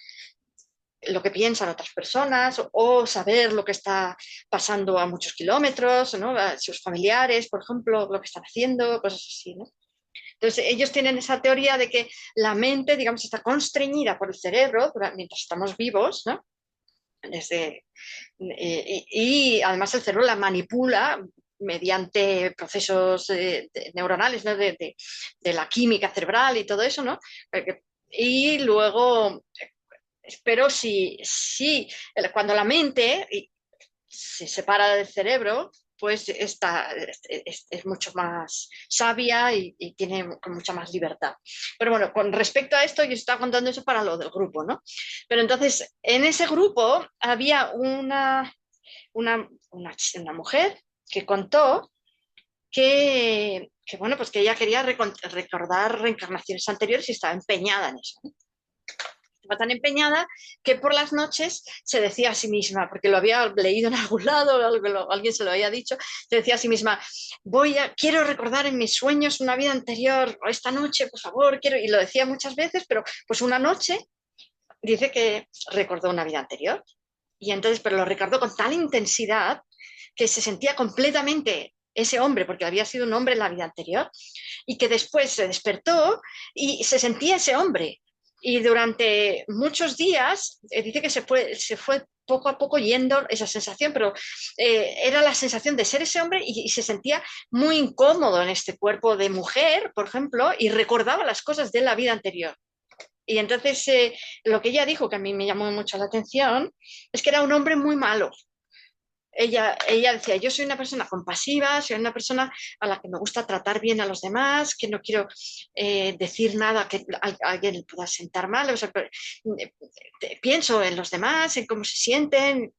lo que piensan otras personas o saber lo que está pasando a muchos kilómetros, ¿no? A sus familiares, por ejemplo, lo que están haciendo, cosas así, ¿no? Entonces, ellos tienen esa teoría de que la mente, digamos, está constreñida por el cerebro mientras estamos vivos, ¿no? Desde, y además el cerebro la manipula mediante procesos neuronales, ¿no? De la química cerebral y todo eso, ¿no? Y luego, pero si cuando la mente se separa del cerebro, pues es mucho más sabia y tiene mucha más libertad. Pero bueno, con respecto a esto, yo estaba contando eso para lo del grupo, ¿no? Pero entonces, en ese grupo había una mujer que contó bueno, pues que ella quería recordar reencarnaciones anteriores y estaba empeñada en eso, ¿no? Estaba tan empeñada que por las noches se decía a sí misma, porque lo había leído en algún lado, alguien se lo había dicho, se decía a sí misma, quiero recordar en mis sueños una vida anterior, o esta noche, por favor, quiero, y lo decía muchas veces, pero pues una noche dice que recordó una vida anterior, y entonces, pero lo recordó con tal intensidad que se sentía completamente ese hombre, porque había sido un hombre en la vida anterior, y que después se despertó y se sentía ese hombre. Y durante muchos días, dice que se fue poco a poco yendo esa sensación, pero era la sensación de ser ese hombre y se sentía muy incómodo en este cuerpo de mujer, por ejemplo, y recordaba las cosas de la vida anterior. Y entonces lo que ella dijo, que a mí me llamó mucho la atención, es que era un hombre muy malo. Ella decía, yo soy una persona compasiva, soy una persona a la que me gusta tratar bien a los demás, que no quiero decir nada que a alguien le pueda sentar mal, o sea, pienso en los demás, en cómo se sienten,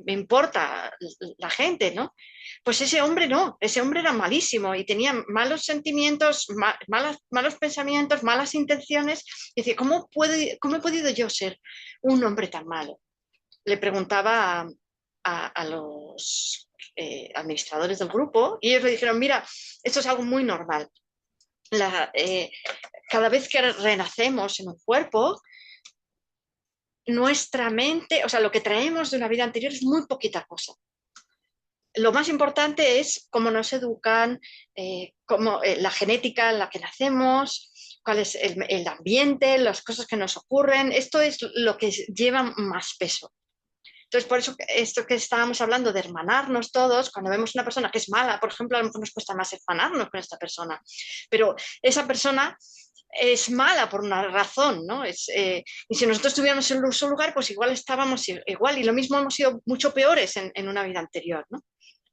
me importa la gente, ¿no? Pues ese hombre no, ese hombre era malísimo y tenía malos sentimientos, malos pensamientos, malas intenciones. Y decía, ¿cómo he podido yo ser un hombre tan malo? Le preguntaba a los administradores del grupo y ellos le dijeron, mira, esto es algo muy normal. Cada vez que renacemos en un cuerpo, nuestra mente, o sea, lo que traemos de una vida anterior es muy poquita cosa. Lo más importante es cómo nos educan, la genética en la que nacemos, cuál es el ambiente, las cosas que nos ocurren. Esto es lo que lleva más peso. Entonces, por eso esto que estábamos hablando de hermanarnos todos, cuando vemos una persona que es mala, por ejemplo, a lo mejor nos cuesta más hermanarnos con esta persona, pero esa persona es mala por una razón, ¿no? Y si nosotros estuviéramos en su lugar, pues igual estábamos igual y lo mismo hemos sido mucho peores en una vida anterior, ¿no?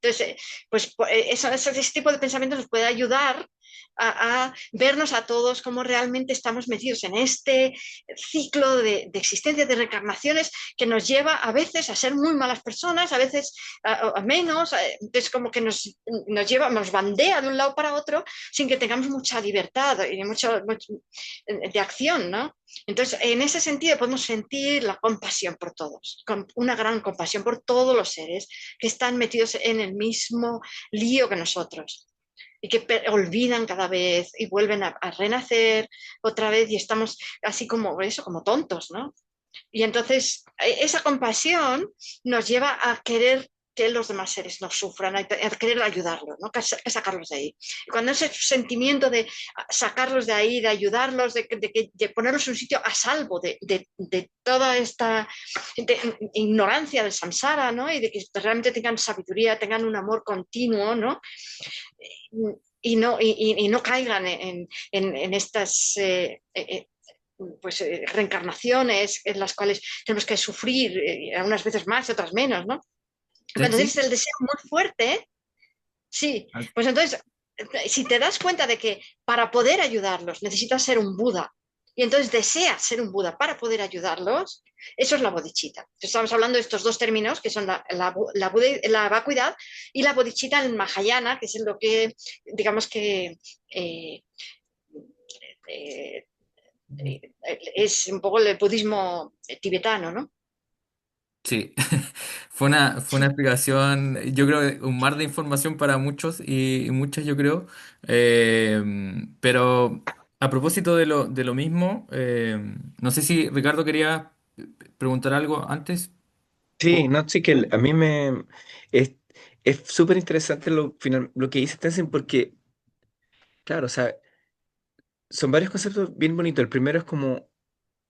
Entonces, pues ese tipo de pensamientos nos puede ayudar a vernos a todos como realmente estamos metidos en este ciclo de existencia, de reencarnaciones, que nos lleva a veces a ser muy malas personas, a veces a menos, entonces como que nos bandea de un lado para otro sin que tengamos mucha libertad y mucho de acción, ¿no? Entonces, en ese sentido podemos sentir la compasión por todos, una gran compasión por todos los seres que están metidos en el mismo lío que nosotros. y que olvidan cada vez y vuelven a renacer otra vez y estamos así como eso, como tontos, ¿no? Y entonces esa compasión nos lleva a querer que los demás seres no sufran, a querer ayudarlos, ¿no? Que sacarlos de ahí. Y cuando ese sentimiento de sacarlos de ahí, de ayudarlos, de ponerlos en un sitio a salvo de toda esta ignorancia del samsara, ¿no? Y de que realmente tengan sabiduría, tengan un amor continuo, ¿no? Y no caigan en estas pues, reencarnaciones en las cuales tenemos que sufrir, unas veces más y otras menos, ¿no? Cuando Tensi. tienes el deseo muy fuerte, sí, Ah, pues entonces, si te das cuenta de que para poder ayudarlos necesitas ser un Buda, y entonces deseas ser un Buda para poder ayudarlos, eso es la bodhicitta. Entonces, estamos hablando de estos dos términos, que son la vacuidad y la bodhicitta en Mahayana, que es lo que, digamos que eh, eh, es un poco el budismo tibetano, ¿no? sí, fue una explicación, yo creo, un mar de información para muchos y muchas, yo creo. Pero a propósito de lo mismo, no sé si Ricardo quería preguntar algo antes. Sí, no, sí que a mí me... Es, es súper interesante lo que dice Tenzin porque, claro, o sea, son varios conceptos bien bonitos. El primero es como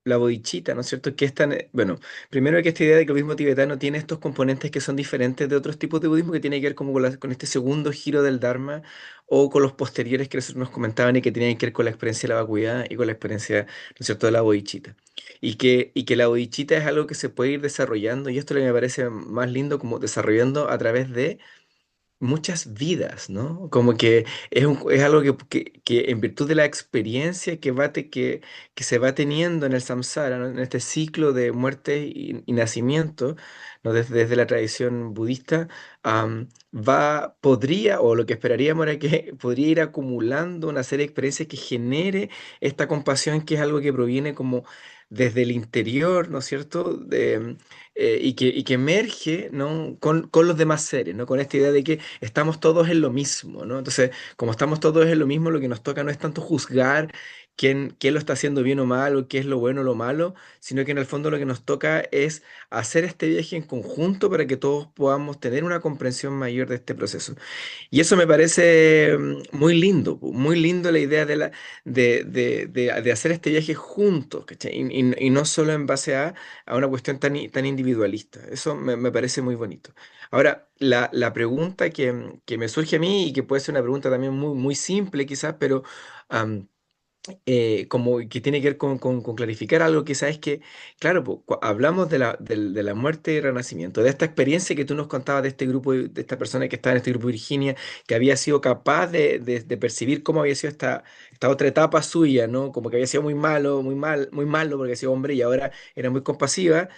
la bodichita, ¿no es cierto? Que es tan, bueno, primero hay que esta idea de que el budismo tibetano tiene estos componentes que son diferentes de otros tipos de budismo que tiene que ver como con este segundo giro del Dharma o con los posteriores que nosotros nos comentaban y que tenían que ver con la experiencia de la vacuidad y con la experiencia, ¿no es cierto?, de la bodichita. Y que la bodichita es algo que se puede ir desarrollando y esto es lo que me parece más lindo como desarrollando a través de muchas vidas, ¿no? Como que es algo que en virtud de la experiencia que se va teniendo en el samsara, ¿no? En este ciclo de muerte y nacimiento, ¿no? Desde la tradición budista, podría, o lo que esperaríamos era que podría ir acumulando una serie de experiencias que genere esta compasión, que es algo que proviene como desde el interior, ¿no es cierto? Y que emerge, ¿no? Con los demás seres, ¿no? Con esta idea de que estamos todos en lo mismo, ¿no? Entonces, como estamos todos en lo mismo, lo que nos toca no es tanto juzgar quién lo está haciendo bien o mal, o qué es lo bueno o lo malo, sino que en el fondo lo que nos toca es hacer este viaje en conjunto para que todos podamos tener una comprensión mayor de este proceso. Y eso me parece muy lindo, muy lindo la idea de hacer este viaje juntos, ¿cachai? Y no solo en base a una cuestión tan individualista. Eso me parece muy bonito. Ahora, la pregunta que me surge a mí y que puede ser una pregunta también muy, muy simple quizás, pero como que tiene que ver con clarificar algo, quizás es que, claro, hablamos de la muerte y renacimiento, de esta experiencia que tú nos contabas de este grupo, de esta persona que estaba en este grupo de Virginia, que había sido capaz de percibir cómo había sido esta otra etapa suya, ¿no? Como que había sido muy malo, muy malo porque había sido hombre y ahora era muy compasiva.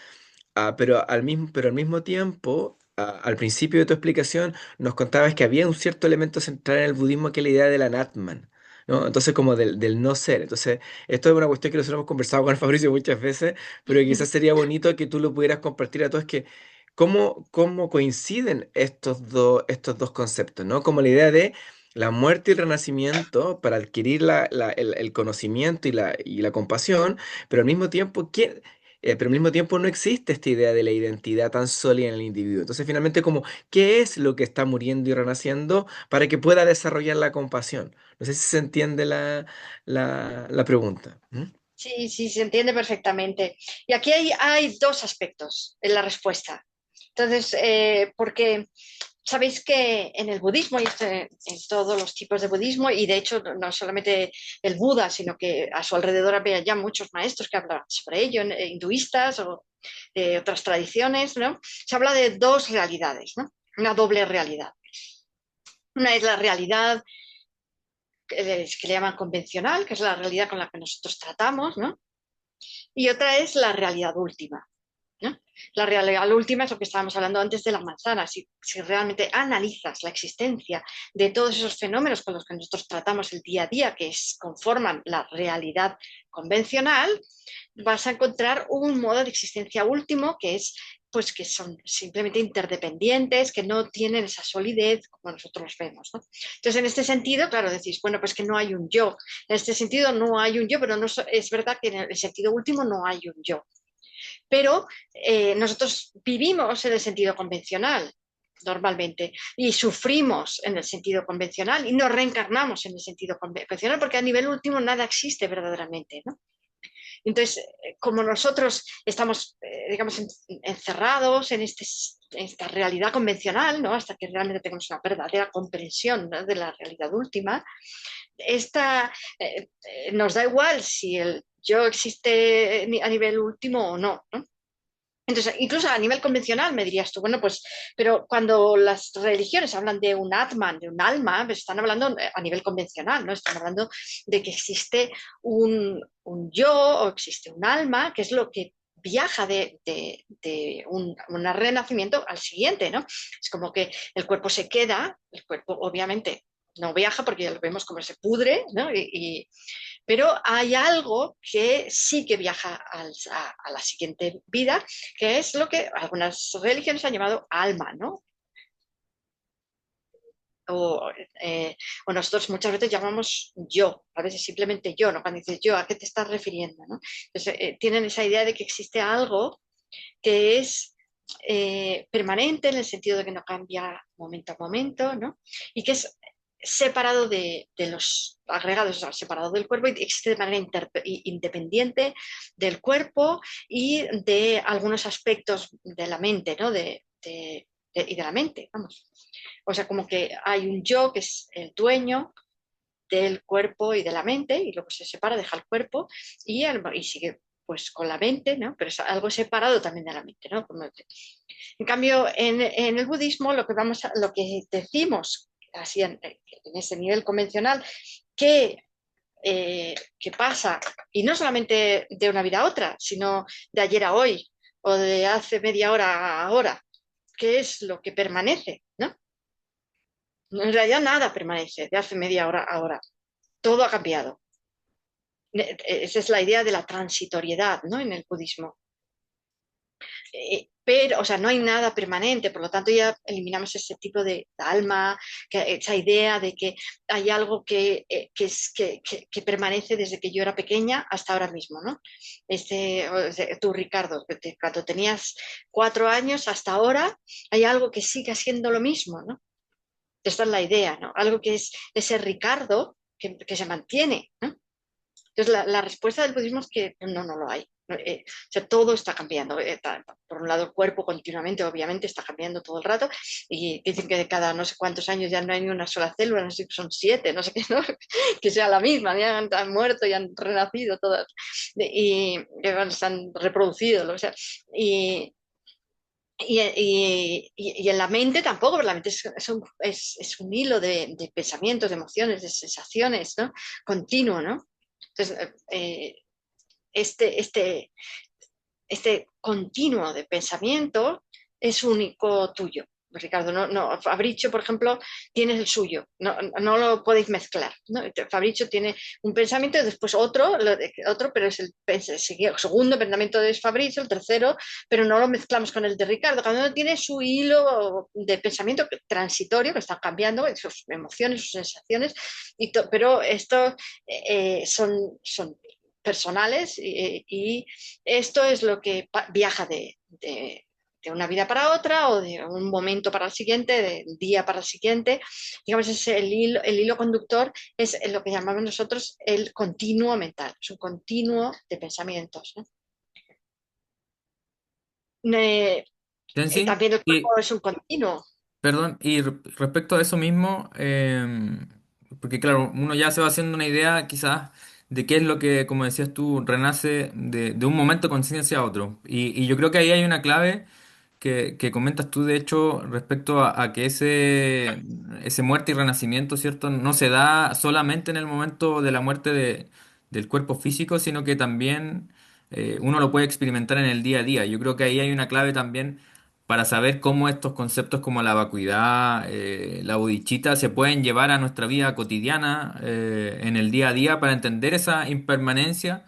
Pero al mismo tiempo, al principio de tu explicación, nos contabas que había un cierto elemento central en el budismo que es la idea del anatman, ¿no? Entonces, como del no ser. Entonces, esto es una cuestión que nosotros hemos conversado con Fabricio muchas veces, pero quizás sería bonito que tú lo pudieras compartir a todos, que cómo coinciden estos dos conceptos, ¿no? Como la idea de la muerte y el renacimiento para adquirir el conocimiento y la compasión, pero al mismo tiempo, pero al mismo tiempo no existe esta idea de la identidad tan sólida en el individuo. Entonces, finalmente, como, ¿qué es lo que está muriendo y renaciendo para que pueda desarrollar la compasión? No sé si se entiende la pregunta. ¿Mm? Sí, sí, se entiende perfectamente. Y aquí hay dos aspectos en la respuesta. Entonces, porque sabéis que en el budismo y en todos los tipos de budismo, y de hecho no solamente el Buda, sino que a su alrededor había ya muchos maestros que hablaban sobre ello, hinduistas o de otras tradiciones, ¿no? Se habla de dos realidades, ¿no? Una doble realidad. Una es la realidad que le llaman convencional, que es la realidad con la que nosotros tratamos, ¿no? Y otra es la realidad última, ¿no? La realidad última es lo que estábamos hablando antes de la manzana. Si realmente analizas la existencia de todos esos fenómenos con los que nosotros tratamos el día a día, que conforman la realidad convencional, vas a encontrar un modo de existencia último que es pues que son simplemente interdependientes, que no tienen esa solidez como nosotros vemos, ¿no? Entonces, en este sentido, claro, decís, bueno, pues que no hay un yo. En este sentido no hay un yo, pero no, es verdad que en el sentido último no hay un yo. Pero nosotros vivimos en el sentido convencional normalmente y sufrimos en el sentido convencional y nos reencarnamos en el sentido convencional porque a nivel último nada existe verdaderamente, ¿no? Entonces, como nosotros estamos, digamos, encerrados en, en, esta realidad convencional, ¿no? Hasta que realmente tengamos una verdadera comprensión, ¿no?, de la realidad última, esta, nos da igual si el yo existe a nivel último o no, ¿no? Entonces, incluso a nivel convencional me dirías tú, bueno, pues, pero cuando las religiones hablan de un Atman, de un alma, pues están hablando a nivel convencional, ¿no? Están hablando de que existe un yo o existe un alma, que es lo que viaja de un renacimiento al siguiente, ¿no? Es como que el cuerpo se queda, el cuerpo obviamente no viaja porque ya lo vemos como se pudre, ¿no? Pero hay algo que sí que viaja a la siguiente vida, que es lo que algunas religiones han llamado alma, ¿no? O, o nosotros muchas veces llamamos yo, a veces simplemente yo, ¿no? Cuando dices yo, ¿a qué te estás refiriendo? ¿No? Entonces, tienen esa idea de que existe algo que es permanente en el sentido de que no cambia momento a momento, ¿no? Y que es separado de los agregados, o sea, separado del cuerpo y existe de manera independiente del cuerpo y de algunos aspectos de la mente, ¿no? Y de la mente, vamos. O sea, como que hay un yo que es el dueño del cuerpo y de la mente y luego se separa, deja el cuerpo y sigue pues con la mente, ¿no? Pero es algo separado también de la mente, ¿no? En cambio, en el budismo lo que decimos así en ese nivel convencional que pasa, y no solamente de una vida a otra, sino de ayer a hoy o de hace media hora a ahora, que es lo que permanece, ¿no? En realidad nada permanece de hace media hora a ahora, todo ha cambiado. Esa es la idea de la transitoriedad, ¿no?, en el budismo. Pero, o sea, no hay nada permanente, por lo tanto ya eliminamos ese tipo de alma, esa idea de que hay algo que permanece desde que yo era pequeña hasta ahora mismo, ¿no? Tú, Ricardo, cuando tenías 4 años hasta ahora, hay algo que sigue siendo lo mismo, ¿no? Esta es la idea, ¿no? Algo que es ese Ricardo que se mantiene, ¿no? Entonces, la respuesta del budismo es que no lo hay. O sea, todo está cambiando. Por un lado, el cuerpo continuamente, obviamente, está cambiando todo el rato. Y dicen que de cada no sé cuántos años ya no hay ni una sola célula, no sé si son 7, no sé qué, ¿no? Que sea la misma, ya han muerto y han renacido todas. Y se han reproducido, lo que sea. Y en la mente tampoco, porque la mente es un hilo de pensamientos, de emociones, de sensaciones, ¿no? Continuo, ¿no? Entonces, este, este, este continuo de pensamiento es único tuyo. Ricardo, Fabricio, por ejemplo, tiene el suyo, no lo podéis mezclar, ¿no? Fabricio tiene un pensamiento y después otro, pero es el segundo pensamiento de Fabricio, el tercero, pero no lo mezclamos con el de Ricardo. Cada uno tiene su hilo de pensamiento transitorio que está cambiando, sus emociones, sus sensaciones, pero estos son personales y esto es lo que viaja de una vida para otra o de un momento para el siguiente, del día para el siguiente. Digamos, es el hilo conductor es lo que llamamos nosotros el continuo mental, es un continuo de pensamientos, ¿no? Eh, Tenzin, También el cuerpo y es un continuo. perdón, y respecto a eso mismo, porque claro, uno ya se va haciendo una idea quizás de qué es lo que, como decías tú, renace de un momento de conciencia a otro. Y yo creo que ahí hay una clave que comentas tú, de hecho, respecto a que ese muerte y renacimiento, ¿cierto? No se da solamente en el momento de la muerte del cuerpo físico, sino que también uno lo puede experimentar en el día a día. Yo creo que ahí hay una clave también para saber cómo estos conceptos como la vacuidad, la bodichita, se pueden llevar a nuestra vida cotidiana, en el día a día, para entender esa impermanencia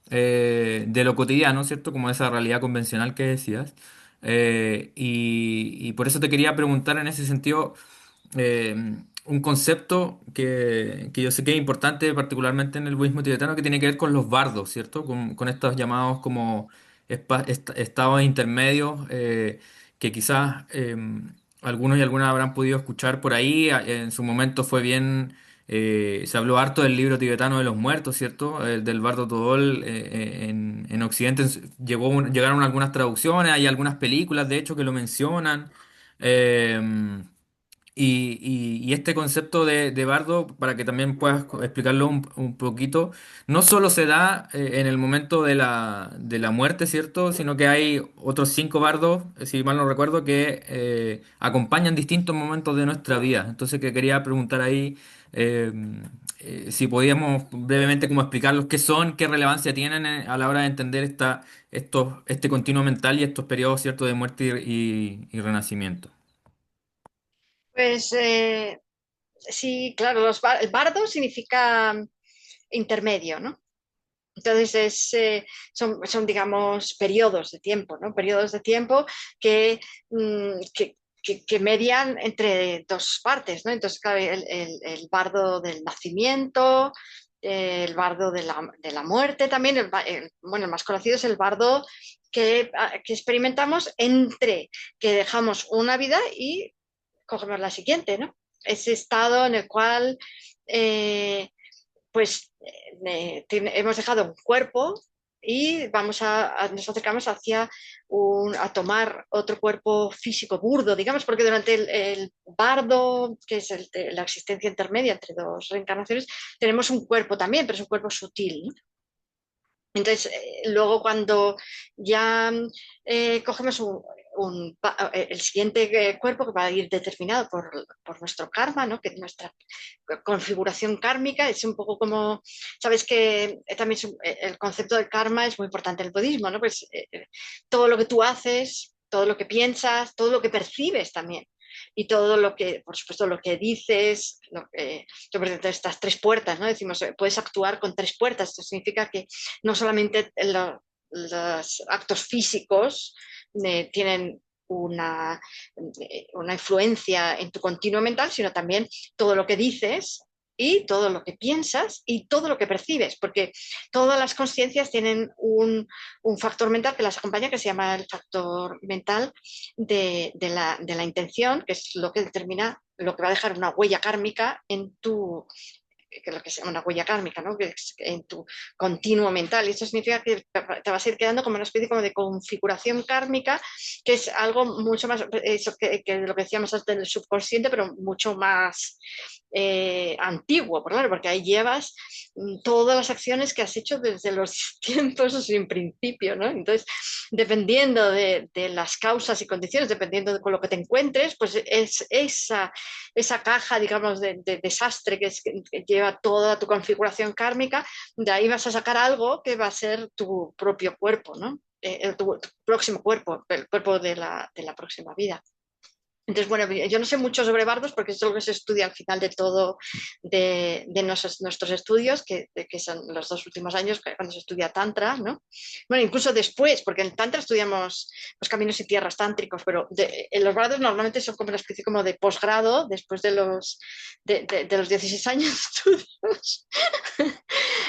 de lo cotidiano, ¿cierto? Como esa realidad convencional que decías. Y por eso te quería preguntar en ese sentido eh, un concepto que yo sé que es importante, particularmente en el budismo tibetano, que tiene que ver con los bardos, ¿cierto? Con estos llamados como estados intermedios, que quizás algunos y algunas habrán podido escuchar por ahí. En su momento fue bien, se habló harto del libro tibetano de los muertos, ¿cierto? El del Bardo Todol en Occidente llegaron algunas traducciones, hay algunas películas, de hecho, que lo mencionan. Eh, y este concepto de bardo, para que también puedas explicarlo un poquito, no solo se da en el momento de la muerte, ¿cierto? Sino que hay otros 5 bardos, si mal no recuerdo, que acompañan distintos momentos de nuestra vida. Entonces que quería preguntar ahí eh, si podíamos brevemente como explicarlos qué son, qué relevancia tienen a la hora de entender este continuo mental y estos periodos, ¿cierto?, de muerte y renacimiento. Pues sí, claro, el bardo significa intermedio, ¿no? Entonces son, digamos, periodos de tiempo, ¿no? Periodos de tiempo que, que median entre dos partes, ¿no? Entonces, claro, el bardo del nacimiento, el bardo de la muerte también, bueno, el más conocido es el bardo que experimentamos entre que dejamos una vida y cogemos la siguiente, ¿no? Ese estado en el cual eh, pues hemos dejado un cuerpo y nos acercamos hacia a tomar otro cuerpo físico burdo, digamos, porque durante el bardo, que es la existencia intermedia entre dos reencarnaciones, tenemos un cuerpo también, pero es un cuerpo sutil, ¿no? Entonces, luego cuando ya cogemos el siguiente cuerpo que va a ir determinado por nuestro karma, ¿no? Que nuestra configuración kármica es un poco como, sabes que también el concepto de karma es muy importante en el budismo, ¿no? Pues todo lo que tú haces, todo lo que piensas, todo lo que percibes también. Y todo lo que, por supuesto, lo que dices, yo presento estas 3 puertas, ¿no? Decimos, puedes actuar con 3 puertas. Esto significa que no solamente los actos físicos tienen una influencia en tu continuo mental, sino también todo lo que dices y todo lo que piensas y todo lo que percibes, porque todas las conciencias tienen un factor mental que las acompaña, que se llama el factor mental de la intención, que es lo que determina lo que va a dejar una huella kármica en tu, que es lo que se llama una huella kármica, ¿no? Que es en tu continuo mental. Y eso significa que te vas a ir quedando como una especie como de configuración kármica, que es algo mucho más, eso que lo que decíamos antes del subconsciente, pero mucho más antiguo, claro, porque ahí llevas todas las acciones que has hecho desde los tiempos sin principio, ¿no? Entonces, dependiendo de las causas y condiciones, dependiendo de con lo que te encuentres, pues es esa caja, digamos, de desastre que lleva toda tu configuración kármica, de ahí vas a sacar algo que va a ser tu propio cuerpo, ¿no? Tu próximo cuerpo, el cuerpo de la próxima vida. Entonces, bueno, yo no sé mucho sobre bardos porque es lo que se estudia al final de todo de nuestros estudios, que son los 2 últimos años cuando se estudia Tantra, ¿no? Bueno, incluso después, porque en Tantra estudiamos los caminos y tierras tántricos, pero en los bardos normalmente son como una especie como de posgrado después de los 16 años de estudios.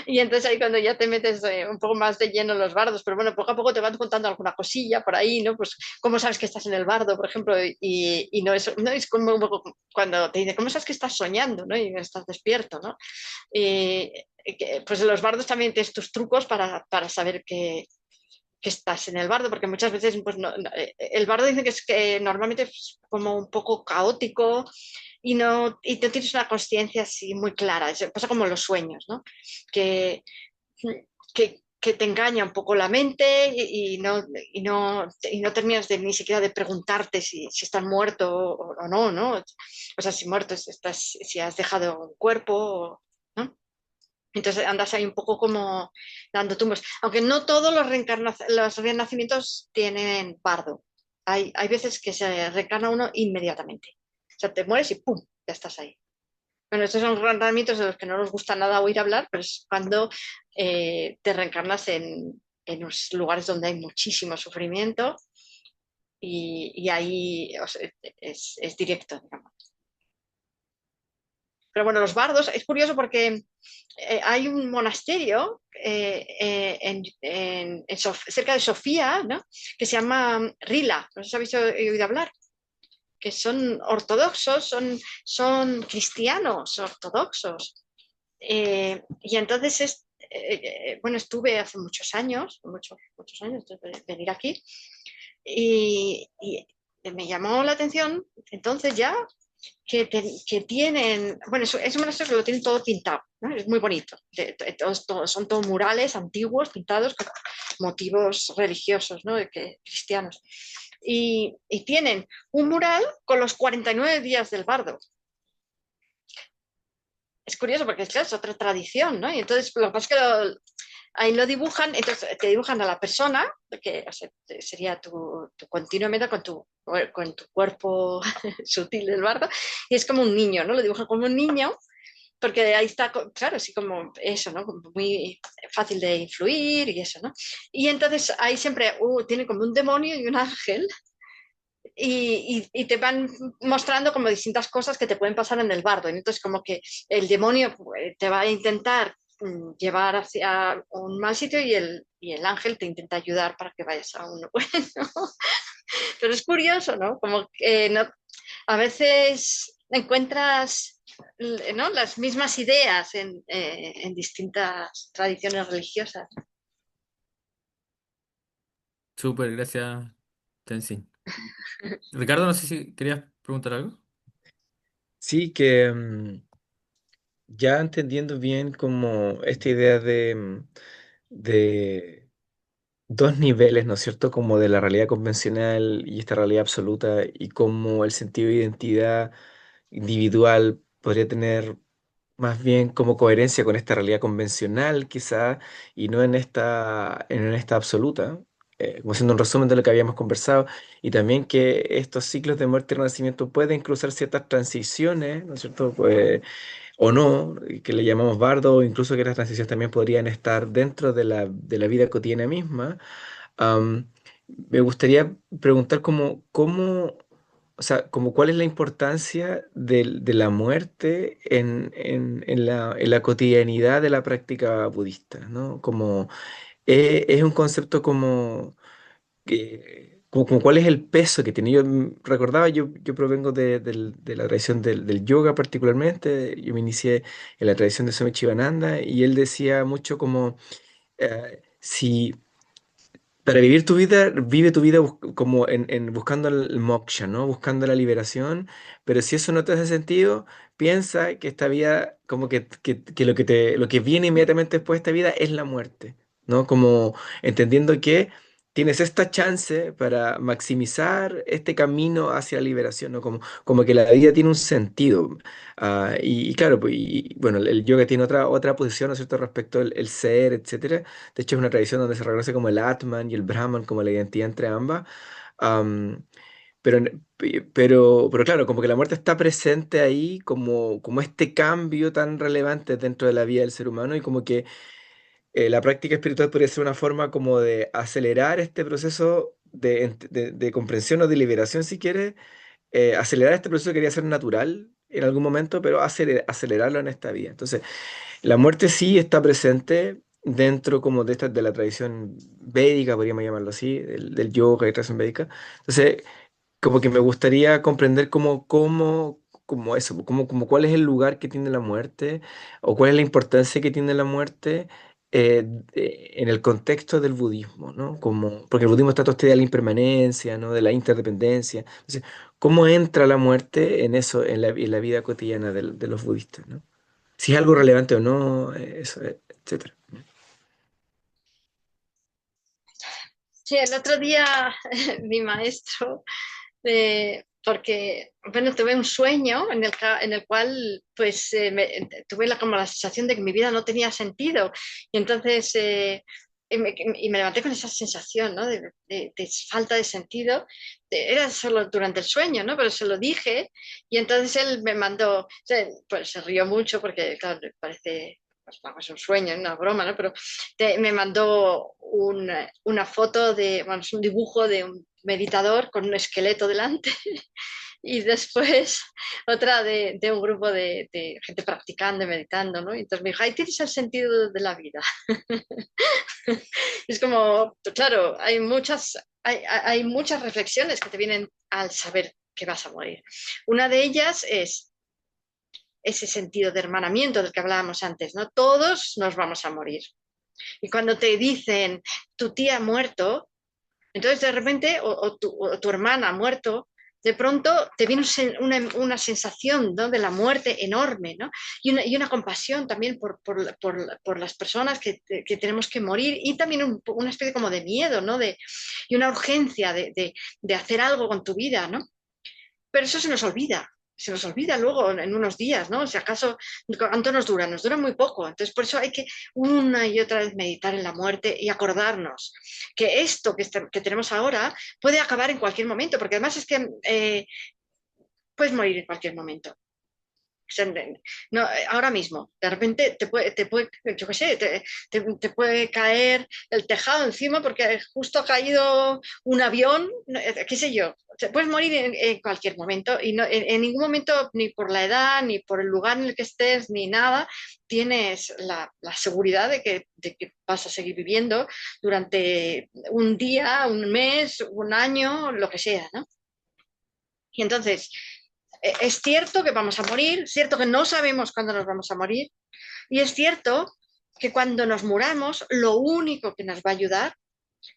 Y entonces ahí cuando ya te metes un poco más de lleno en los bardos, pero bueno, poco a poco te van contando alguna cosilla por ahí, ¿no? Pues cómo sabes que estás en el bardo, por ejemplo, y no es como un poco cuando te dicen, ¿cómo sabes que estás soñando, ¿no? Y estás despierto, ¿no? Y, pues en los bardos también tienes tus trucos para saber que estás en el bardo, porque muchas veces pues el bardo dice que es que normalmente es como un poco caótico y no tienes una conciencia así muy clara. Pasa como los sueños, ¿no? Que, que te engaña un poco la mente y no terminas ni siquiera de preguntarte si estás muerto o no, ¿no? O sea, si muerto, si has dejado un cuerpo, ¿no? Entonces andas ahí un poco como dando tumbos. Aunque no todos los renacimientos tienen bardo. Hay veces que se reencarna uno inmediatamente. O sea, te mueres y ¡pum! Ya estás ahí. Bueno, estos son renacimientos de los que no nos gusta nada oír hablar, pero es cuando te reencarnas en los lugares donde hay muchísimo sufrimiento y ahí o sea, es directo, digamos. Pero bueno, los bardos, es curioso porque hay un monasterio cerca de Sofía, ¿no? Que se llama Rila, no sé si habéis oído hablar, que son ortodoxos, son cristianos ortodoxos. Y entonces, bueno, estuve hace muchos años, muchos años de venir aquí, y me llamó la atención entonces ya que tienen, bueno, es un monasterio que lo tienen todo pintado, ¿no? Es muy bonito. Son todos murales antiguos pintados con motivos religiosos, ¿no? Cristianos. Y tienen un mural con los 49 días del bardo. Es curioso porque claro, es otra tradición, ¿no? Y entonces lo que pasa es que ahí lo dibujan, entonces te dibujan a la persona, que o sea, sería tu continuamente con tu cuerpo sutil del bardo, y es como un niño, ¿no? Lo dibujan como un niño, porque ahí está, claro, así como eso, ¿no? Como muy fácil de influir y eso, ¿no? Y entonces ahí siempre tiene como un demonio y un ángel, y te van mostrando como distintas cosas que te pueden pasar en el bardo. Y entonces como que el demonio te va a intentar llevar hacia un mal sitio y el ángel te intenta ayudar para que vayas a uno bueno. Pero es curioso, ¿no? Como que no, a veces encuentras, ¿no? Las mismas ideas en distintas tradiciones religiosas. Súper, gracias, Tenzin. Ricardo, no sé si querías preguntar algo. Sí, que ya entendiendo bien como esta idea de dos niveles, ¿no es cierto? Como de la realidad convencional y esta realidad absoluta y cómo el sentido de identidad individual podría tener más bien como coherencia con esta realidad convencional, quizá, y no en esta absoluta, como haciendo un resumen de lo que habíamos conversado, y también que estos ciclos de muerte y renacimiento pueden cruzar ciertas transiciones, ¿no es cierto? Pues, o no, y que le llamamos bardo, o incluso que las transiciones también podrían estar dentro de la vida cotidiana misma. Am, Me gustaría preguntar o sea, como cuál es la importancia de la muerte en la cotidianidad de la práctica budista, ¿no? Como es un concepto como cuál es el peso que tiene. Yo recordaba, yo provengo de la tradición del yoga particularmente, yo me inicié en la tradición de Swami Chivananda y él decía mucho como, si para vivir tu vida, vive tu vida como buscando el moksha, ¿no? Buscando la liberación, pero si eso no te hace sentido, piensa que esta vida, como que lo que viene inmediatamente después de esta vida es la muerte, ¿no? Como entendiendo que tienes esta chance para maximizar este camino hacia la liberación, ¿no? Como que la vida tiene un sentido. Y claro, pues, bueno, el yoga tiene otra posición, ¿no es cierto?, respecto al ser, etcétera. De hecho, es una tradición donde se reconoce como el Atman y el Brahman como la identidad entre ambas. Am, pero claro, como que la muerte está presente ahí como este cambio tan relevante dentro de la vida del ser humano y como que la práctica espiritual podría ser una forma como de acelerar este proceso de comprensión o de liberación, si quieres, acelerar este proceso que quería ser natural en algún momento, pero acelerarlo en esta vida. Entonces, la muerte sí está presente dentro como de la tradición védica, podríamos llamarlo así, del yoga y tradición védica. Entonces, como que me gustaría comprender como eso, como cuál es el lugar que tiene la muerte o cuál es la importancia que tiene la muerte en el contexto del budismo, ¿no? Porque el budismo está toda esta idea de la impermanencia, ¿no? De la interdependencia. Entonces, ¿cómo entra la muerte en eso, en la vida cotidiana de los budistas, ¿no? Si es algo relevante o no, eso, etcétera. Sí, el otro día mi maestro, porque, bueno, tuve un sueño en el cual, pues, tuve como la sensación de que mi vida no tenía sentido. Y entonces, y me levanté con esa sensación, ¿no? De falta de sentido. Era solo durante el sueño, ¿no? Pero se lo dije y entonces él me mandó, o sea, pues se rió mucho porque, claro, le parece pues, no, es un sueño, una broma, ¿no? Pero me mandó una foto bueno, es un dibujo de un meditador con un esqueleto delante y después otra de un grupo de gente practicando y meditando, ¿no? Y entonces me dijo, ahí tienes el sentido de la vida. Es como, claro, hay muchas reflexiones que te vienen al saber que vas a morir. Una de ellas es ese sentido de hermanamiento del que hablábamos antes, ¿no? Todos nos vamos a morir. Y cuando te dicen, tu tía ha muerto, entonces de repente, o tu hermana ha muerto, de pronto te viene una sensación, ¿no?, de la muerte enorme, ¿no? Y una compasión también por las personas que tenemos que morir y también una especie como de miedo, ¿no? Y una urgencia de hacer algo con tu vida, ¿no? Pero eso se nos olvida luego en unos días, ¿no? Si acaso, ¿cuánto nos dura? Nos dura muy poco. Entonces, por eso hay que una y otra vez meditar en la muerte y acordarnos que esto que tenemos ahora puede acabar en cualquier momento, porque además es que puedes morir en cualquier momento. O sea, no, ahora mismo, de repente yo qué sé, te puede caer el tejado encima porque justo ha caído un avión, qué sé yo. Te puedes morir en cualquier momento y no, en ningún momento, ni por la edad, ni por el lugar en el que estés, ni nada, tienes la seguridad de que vas a seguir viviendo durante un día, un mes, un año, lo que sea, ¿no? Y entonces, es cierto que vamos a morir, es cierto que no sabemos cuándo nos vamos a morir y es cierto que cuando nos muramos lo único que nos va a ayudar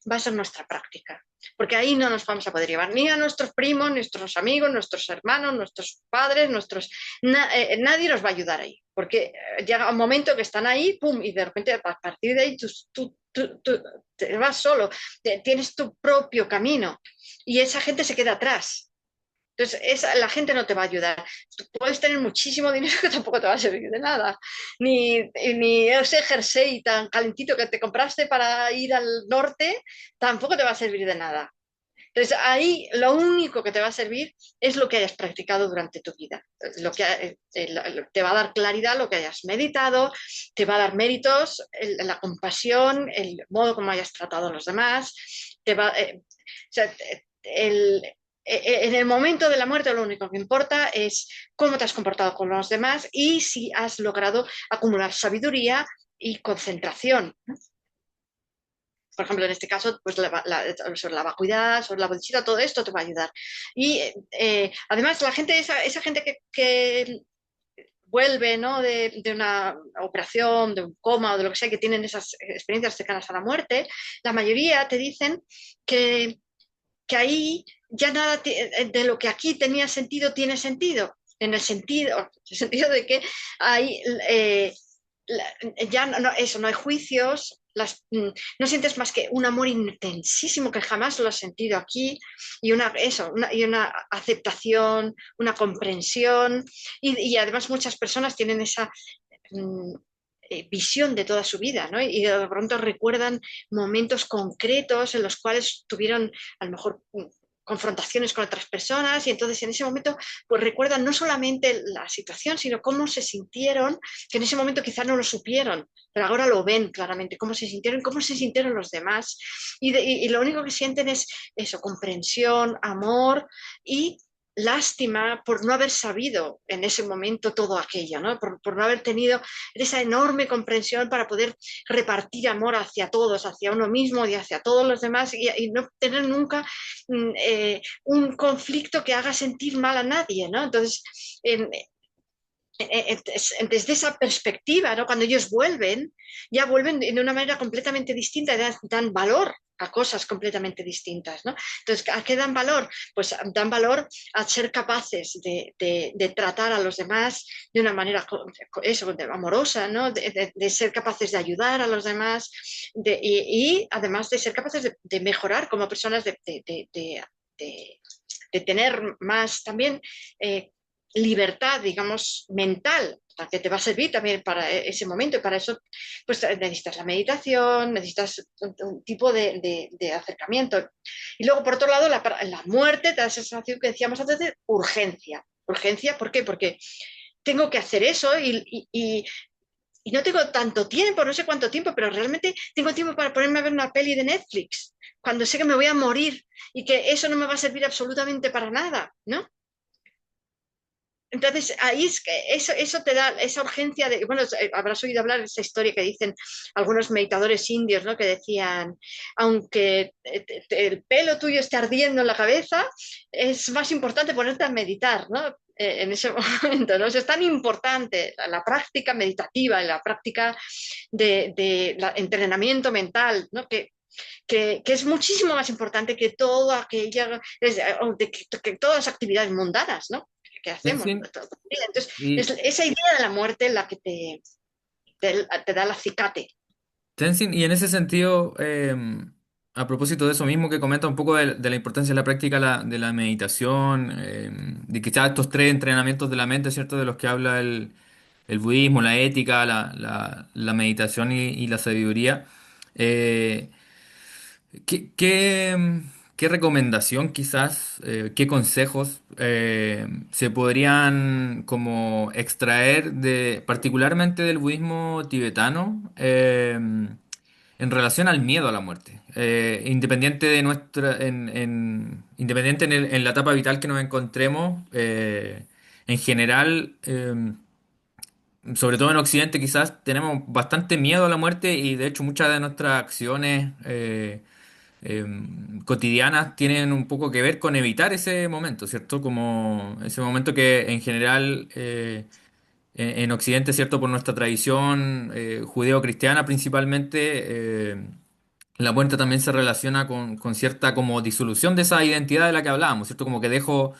va a ser nuestra práctica, porque ahí no nos vamos a poder llevar ni a nuestros primos, nuestros amigos, nuestros hermanos, nuestros padres, nadie nos va a ayudar ahí, porque llega un momento que están ahí, pum, y de repente a partir de ahí tú te vas solo, tienes tu propio camino y esa gente se queda atrás. Entonces, la gente no te va a ayudar. Tú puedes tener muchísimo dinero que tampoco te va a servir de nada. Ni ese jersey tan calentito que te compraste para ir al norte tampoco te va a servir de nada. Entonces, ahí lo único que te va a servir es lo que hayas practicado durante tu vida. Te va a dar claridad lo que hayas meditado, te va a dar méritos, la compasión, el modo como hayas tratado a los demás. O sea, el, en el momento de la muerte lo único que importa es cómo te has comportado con los demás y si has logrado acumular sabiduría y concentración. Por ejemplo, en este caso, pues sobre la vacuidad, sobre la bodhisattva, todo esto te va a ayudar. Y además, esa gente que vuelve, ¿no?, de una operación, de un coma o de lo que sea, que tienen esas experiencias cercanas a la muerte, la mayoría te dicen que ahí ya nada de lo que aquí tenía sentido tiene sentido, en el sentido de que hay, ya no hay juicios, no sientes más que un amor intensísimo que jamás lo has sentido aquí y una aceptación, una comprensión y además muchas personas tienen esa mm, visión de toda su vida, ¿no? Y de pronto recuerdan momentos concretos en los cuales tuvieron a lo mejor confrontaciones con otras personas y entonces en ese momento pues recuerdan no solamente la situación, sino cómo se sintieron, que en ese momento quizás no lo supieron, pero ahora lo ven claramente, cómo se sintieron los demás y lo único que sienten es eso, comprensión, amor y lástima por no haber sabido en ese momento todo aquello, ¿no? Por no haber tenido esa enorme comprensión para poder repartir amor hacia todos, hacia uno mismo y hacia todos los demás y no tener nunca un conflicto que haga sentir mal a nadie, ¿no? Entonces, desde esa perspectiva, ¿no?, cuando ellos vuelven, ya vuelven de una manera completamente distinta, dan valor a cosas completamente distintas, ¿no? Entonces, ¿a qué dan valor? Pues dan valor a ser capaces de tratar a los demás de una manera amorosa, ¿no? De ser capaces de ayudar a los demás y además de ser capaces de mejorar como personas, de tener más también libertad, digamos, mental, que te va a servir también para ese momento y para eso pues necesitas la meditación, necesitas un tipo de acercamiento. Y luego, por otro lado, la muerte te da esa sensación que decíamos antes de urgencia. Urgencia, ¿por qué? Porque tengo que hacer eso y y no tengo tanto tiempo, no sé cuánto tiempo, pero realmente tengo tiempo para ponerme a ver una peli de Netflix, cuando sé que me voy a morir y que eso no me va a servir absolutamente para nada, ¿no? Entonces, ahí es que eso te da esa urgencia de, bueno, habrás oído hablar de esa historia que dicen algunos meditadores indios, ¿no? Que decían, aunque el pelo tuyo esté ardiendo en la cabeza, es más importante ponerte a meditar, ¿no? En ese momento, ¿no? Es tan importante la práctica meditativa, la práctica de entrenamiento mental, ¿no? Que es muchísimo más importante que todo aquella, que todas las actividades mundanas, ¿no? Que hacemos. Tenzin, Entonces, es y, esa idea de la muerte la que te da el acicate. Tenzin, y en ese sentido, a propósito de eso mismo que comenta un poco de la importancia de la práctica de la meditación, de quizás estos tres entrenamientos de la mente, ¿cierto? De los que habla el budismo, la ética, la meditación y la sabiduría. eh, ¿Qué recomendación quizás, qué consejos se podrían como extraer particularmente del budismo tibetano en relación al miedo a la muerte? Independiente de independiente en la etapa vital que nos encontremos, en general, sobre todo en Occidente quizás tenemos bastante miedo a la muerte y de hecho muchas de nuestras acciones cotidianas tienen un poco que ver con evitar ese momento, ¿cierto? Como ese momento que en general en Occidente, ¿cierto? Por nuestra tradición judeo-cristiana principalmente, la muerte también se relaciona con cierta como disolución de esa identidad de la que hablábamos, ¿cierto? Como que dejo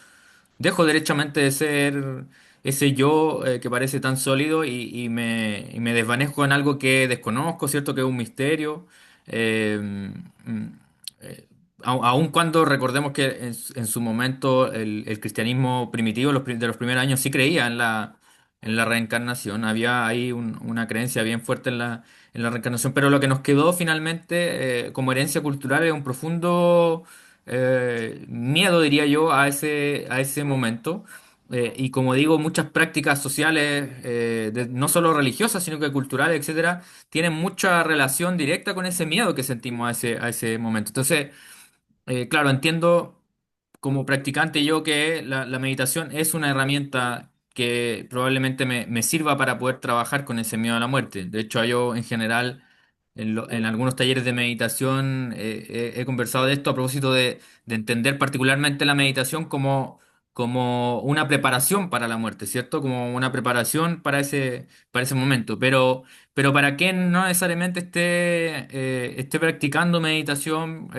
derechamente de ser ese yo que parece tan sólido y me desvanezco en algo que desconozco, ¿cierto? Que es un misterio. Eh, mm, Aun cuando recordemos que en su momento el cristianismo primitivo de los primeros años sí creía en la reencarnación, había ahí una creencia bien fuerte en la reencarnación, pero lo que nos quedó finalmente como herencia cultural es un profundo miedo, diría yo, a ese momento. Y como digo, muchas prácticas sociales, no solo religiosas, sino que culturales, etcétera, tienen mucha relación directa con ese miedo que sentimos a ese momento. Entonces, claro, entiendo como practicante yo que la meditación es una herramienta que probablemente me sirva para poder trabajar con ese miedo a la muerte. De hecho, yo en general, en algunos talleres de meditación, he conversado de esto a propósito de entender particularmente la meditación como una preparación para la muerte, ¿cierto? Como una preparación para ese momento. Pero para quien no necesariamente esté practicando meditación,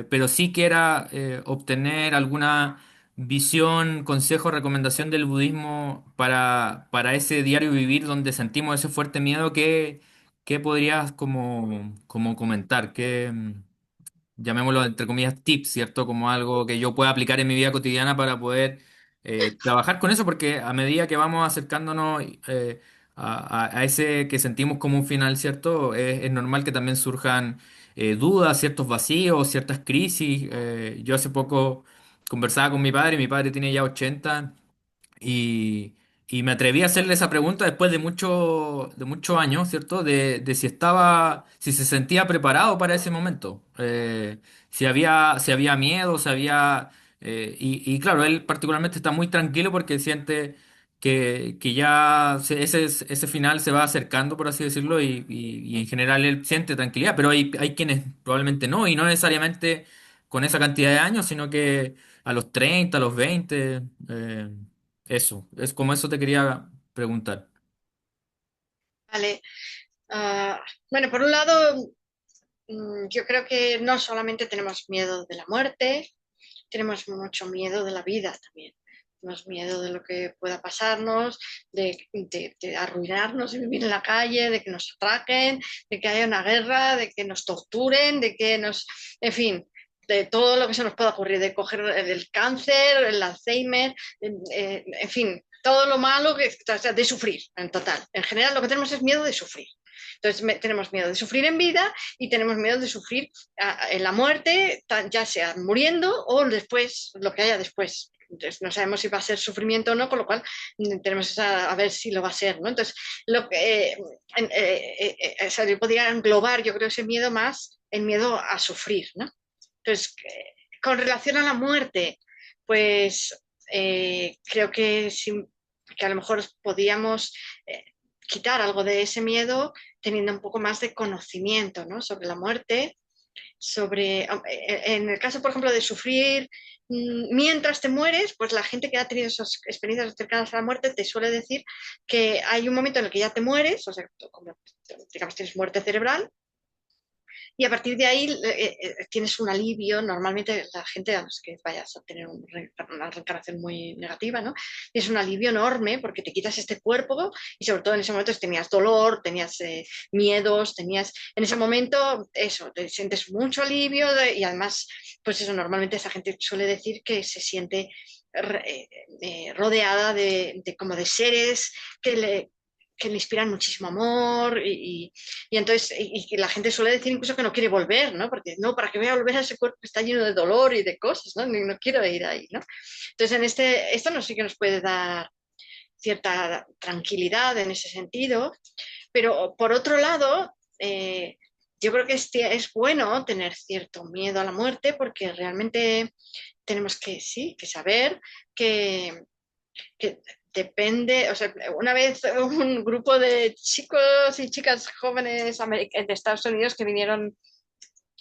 pero sí quiera obtener alguna visión, consejo, recomendación del budismo para ese diario vivir donde sentimos ese fuerte miedo, ¿qué podrías como comentar? Llamémoslo entre comillas, tips, ¿cierto? Como algo que yo pueda aplicar en mi vida cotidiana para poder trabajar con eso, porque a medida que vamos acercándonos a ese que sentimos como un final, ¿cierto? Es normal que también surjan dudas, ciertos vacíos, ciertas crisis. Yo hace poco conversaba con mi padre tiene ya 80 y, y me atreví a hacerle esa pregunta después de muchos años, ¿cierto? De si se sentía preparado para ese momento. Si había miedo, y claro, él particularmente está muy tranquilo porque siente que ya ese final se va acercando, por así decirlo, y en general él siente tranquilidad, pero hay quienes probablemente no, y no necesariamente con esa cantidad de años, sino que a los 30 a los 20 eso, es como eso te quería preguntar. Vale. Bueno, por un lado, yo creo que no solamente tenemos miedo de la muerte, tenemos mucho miedo de la vida también. Tenemos miedo de lo que pueda pasarnos, de arruinarnos, de vivir en la calle, de que nos atraquen, de que haya una guerra, de que nos torturen, en fin, de todo lo que se nos pueda ocurrir, de coger el cáncer, el Alzheimer, en fin, todo lo malo o sea, de sufrir en total. En general, lo que tenemos es miedo de sufrir. Entonces, tenemos miedo de sufrir en vida y tenemos miedo de sufrir en la muerte, ya sea muriendo o después, lo que haya después, Entonces, no sabemos si va a ser sufrimiento o no, con lo cual tenemos a ver si lo va a ser, ¿no? Entonces, lo que, o sea, yo podría englobar, yo creo, ese miedo más, el miedo a sufrir, ¿no? Entonces, con relación a la muerte, pues creo que, que a lo mejor podíamos quitar algo de ese miedo teniendo un poco más de conocimiento, ¿no? Sobre la muerte, sobre, en el caso, por ejemplo, de sufrir mientras te mueres, pues la gente que ha tenido esas experiencias cercanas a la muerte te suele decir que hay un momento en el que ya te mueres, o sea, como, digamos, tienes muerte cerebral, y a partir de ahí tienes un alivio. Normalmente la gente, a los que vayas a tener una reencarnación muy negativa, ¿no? Es un alivio enorme porque te quitas este cuerpo y sobre todo en ese momento tenías dolor, tenías miedos, tenías en ese momento eso, te sientes mucho alivio y además, pues eso, normalmente esa gente suele decir que se siente rodeada como de seres que le inspiran muchísimo amor y entonces y la gente suele decir incluso que no quiere volver, ¿no? Porque no, ¿para qué voy a volver a ese cuerpo que está lleno de dolor y de cosas, ¿no? No quiero ir ahí, ¿no? Entonces esto no sí que nos puede dar cierta tranquilidad en ese sentido, pero por otro lado, yo creo que es bueno tener cierto miedo a la muerte porque realmente tenemos que, sí, que saber que que depende, o sea, una vez un grupo de chicos y chicas jóvenes de Estados Unidos que vinieron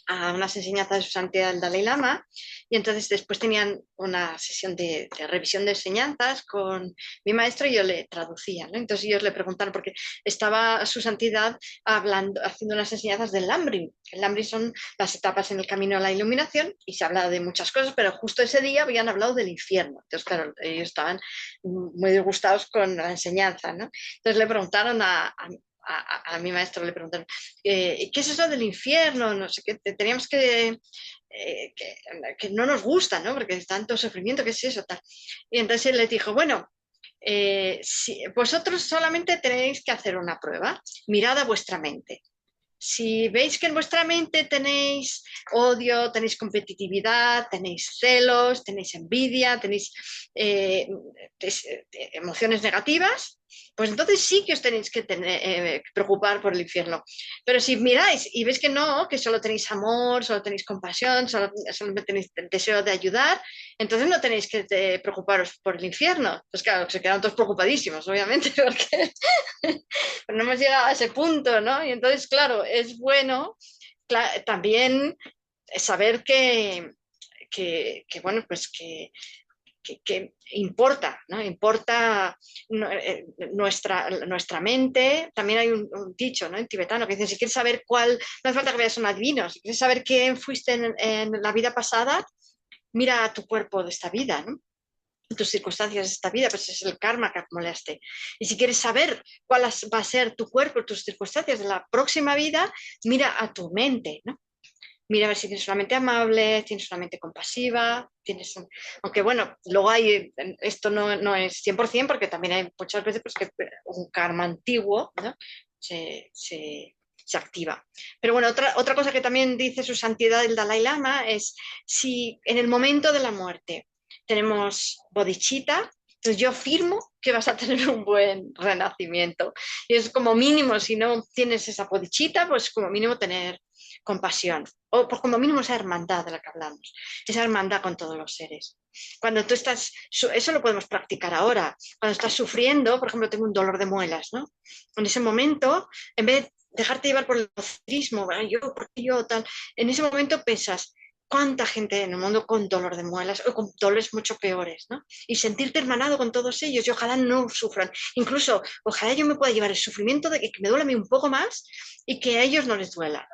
a unas enseñanzas de su santidad el Dalai Lama y entonces después tenían una sesión de revisión de enseñanzas con mi maestro y yo le traducía, ¿no? Entonces ellos le preguntaron porque estaba su santidad hablando, haciendo unas enseñanzas del Lambrim. El Lambrim son las etapas en el camino a la iluminación y se habla de muchas cosas, pero justo ese día habían hablado del infierno. Entonces, claro, ellos estaban muy disgustados con la enseñanza, ¿no? Entonces le preguntaron a mi maestro, le preguntaron, ¿qué es eso del infierno? No sé qué, teníamos que no nos gusta, ¿no? Porque es tanto sufrimiento, ¿qué es eso? Tal. Y entonces él les dijo, bueno, si, vosotros solamente tenéis que hacer una prueba, mirad a vuestra mente. Si veis que en vuestra mente tenéis odio, tenéis competitividad, tenéis celos, tenéis envidia, tenéis emociones negativas, pues entonces sí que os tenéis que preocupar por el infierno. Pero si miráis y veis que no, que solo tenéis amor, solo tenéis compasión, solo tenéis deseo de ayudar, entonces no tenéis que preocuparos por el infierno. Pues claro, se quedan todos preocupadísimos, obviamente, porque pero no hemos llegado a ese punto, ¿no? Y entonces, claro, es bueno también saber bueno, pues que importa, ¿no? Importa nuestra mente. También hay un dicho, ¿no? En tibetano que dice, si quieres saber cuál, no hace falta que veas un adivino, si quieres saber quién fuiste en la vida pasada, mira a tu cuerpo de esta vida, ¿no? Tus circunstancias de esta vida, pues es el karma que acumulaste. Y si quieres saber cuál va a ser tu cuerpo, tus circunstancias de la próxima vida, mira a tu mente, ¿no? Mira a ver si tienes una mente amable, tienes una mente compasiva, aunque bueno, luego hay, esto no es 100% porque también hay muchas veces pues, que un karma antiguo, ¿no? se activa. Pero bueno, otra cosa que también dice su santidad el Dalai Lama es si en el momento de la muerte tenemos bodhicitta, entonces yo afirmo que vas a tener un buen renacimiento. Y es como mínimo, si no tienes esa bodhicitta, pues como mínimo tener compasión, o por como mínimo esa hermandad de la que hablamos, esa hermandad con todos los seres. Cuando tú estás, eso lo podemos practicar ahora, cuando estás sufriendo, por ejemplo, tengo un dolor de muelas, ¿no? En ese momento, en vez de dejarte llevar por el egocentrismo, yo, ¿por qué yo? Tal, en ese momento pensas, cuánta gente en el mundo con dolor de muelas o con dolores mucho peores, ¿no? Y sentirte hermanado con todos ellos y ojalá no sufran. Incluso, ojalá yo me pueda llevar el sufrimiento de que me duele a mí un poco más y que a ellos no les duela.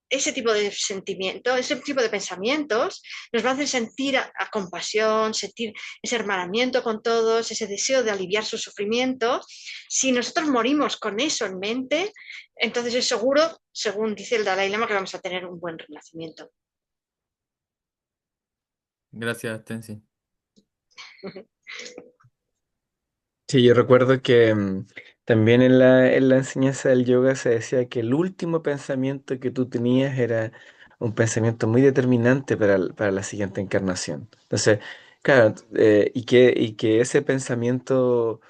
Ese tipo de sentimientos, ese tipo de pensamientos nos va a hacer sentir a compasión, sentir ese hermanamiento con todos, ese deseo de aliviar su sufrimiento. Si nosotros morimos con eso en mente, entonces es seguro, según dice el Dalai Lama, que vamos a tener un buen renacimiento. Gracias, Tensi. Sí, yo recuerdo que también en la enseñanza del yoga se decía que el último pensamiento que tú tenías era un pensamiento muy determinante para la siguiente encarnación. Entonces, claro, y que ese pensamiento, o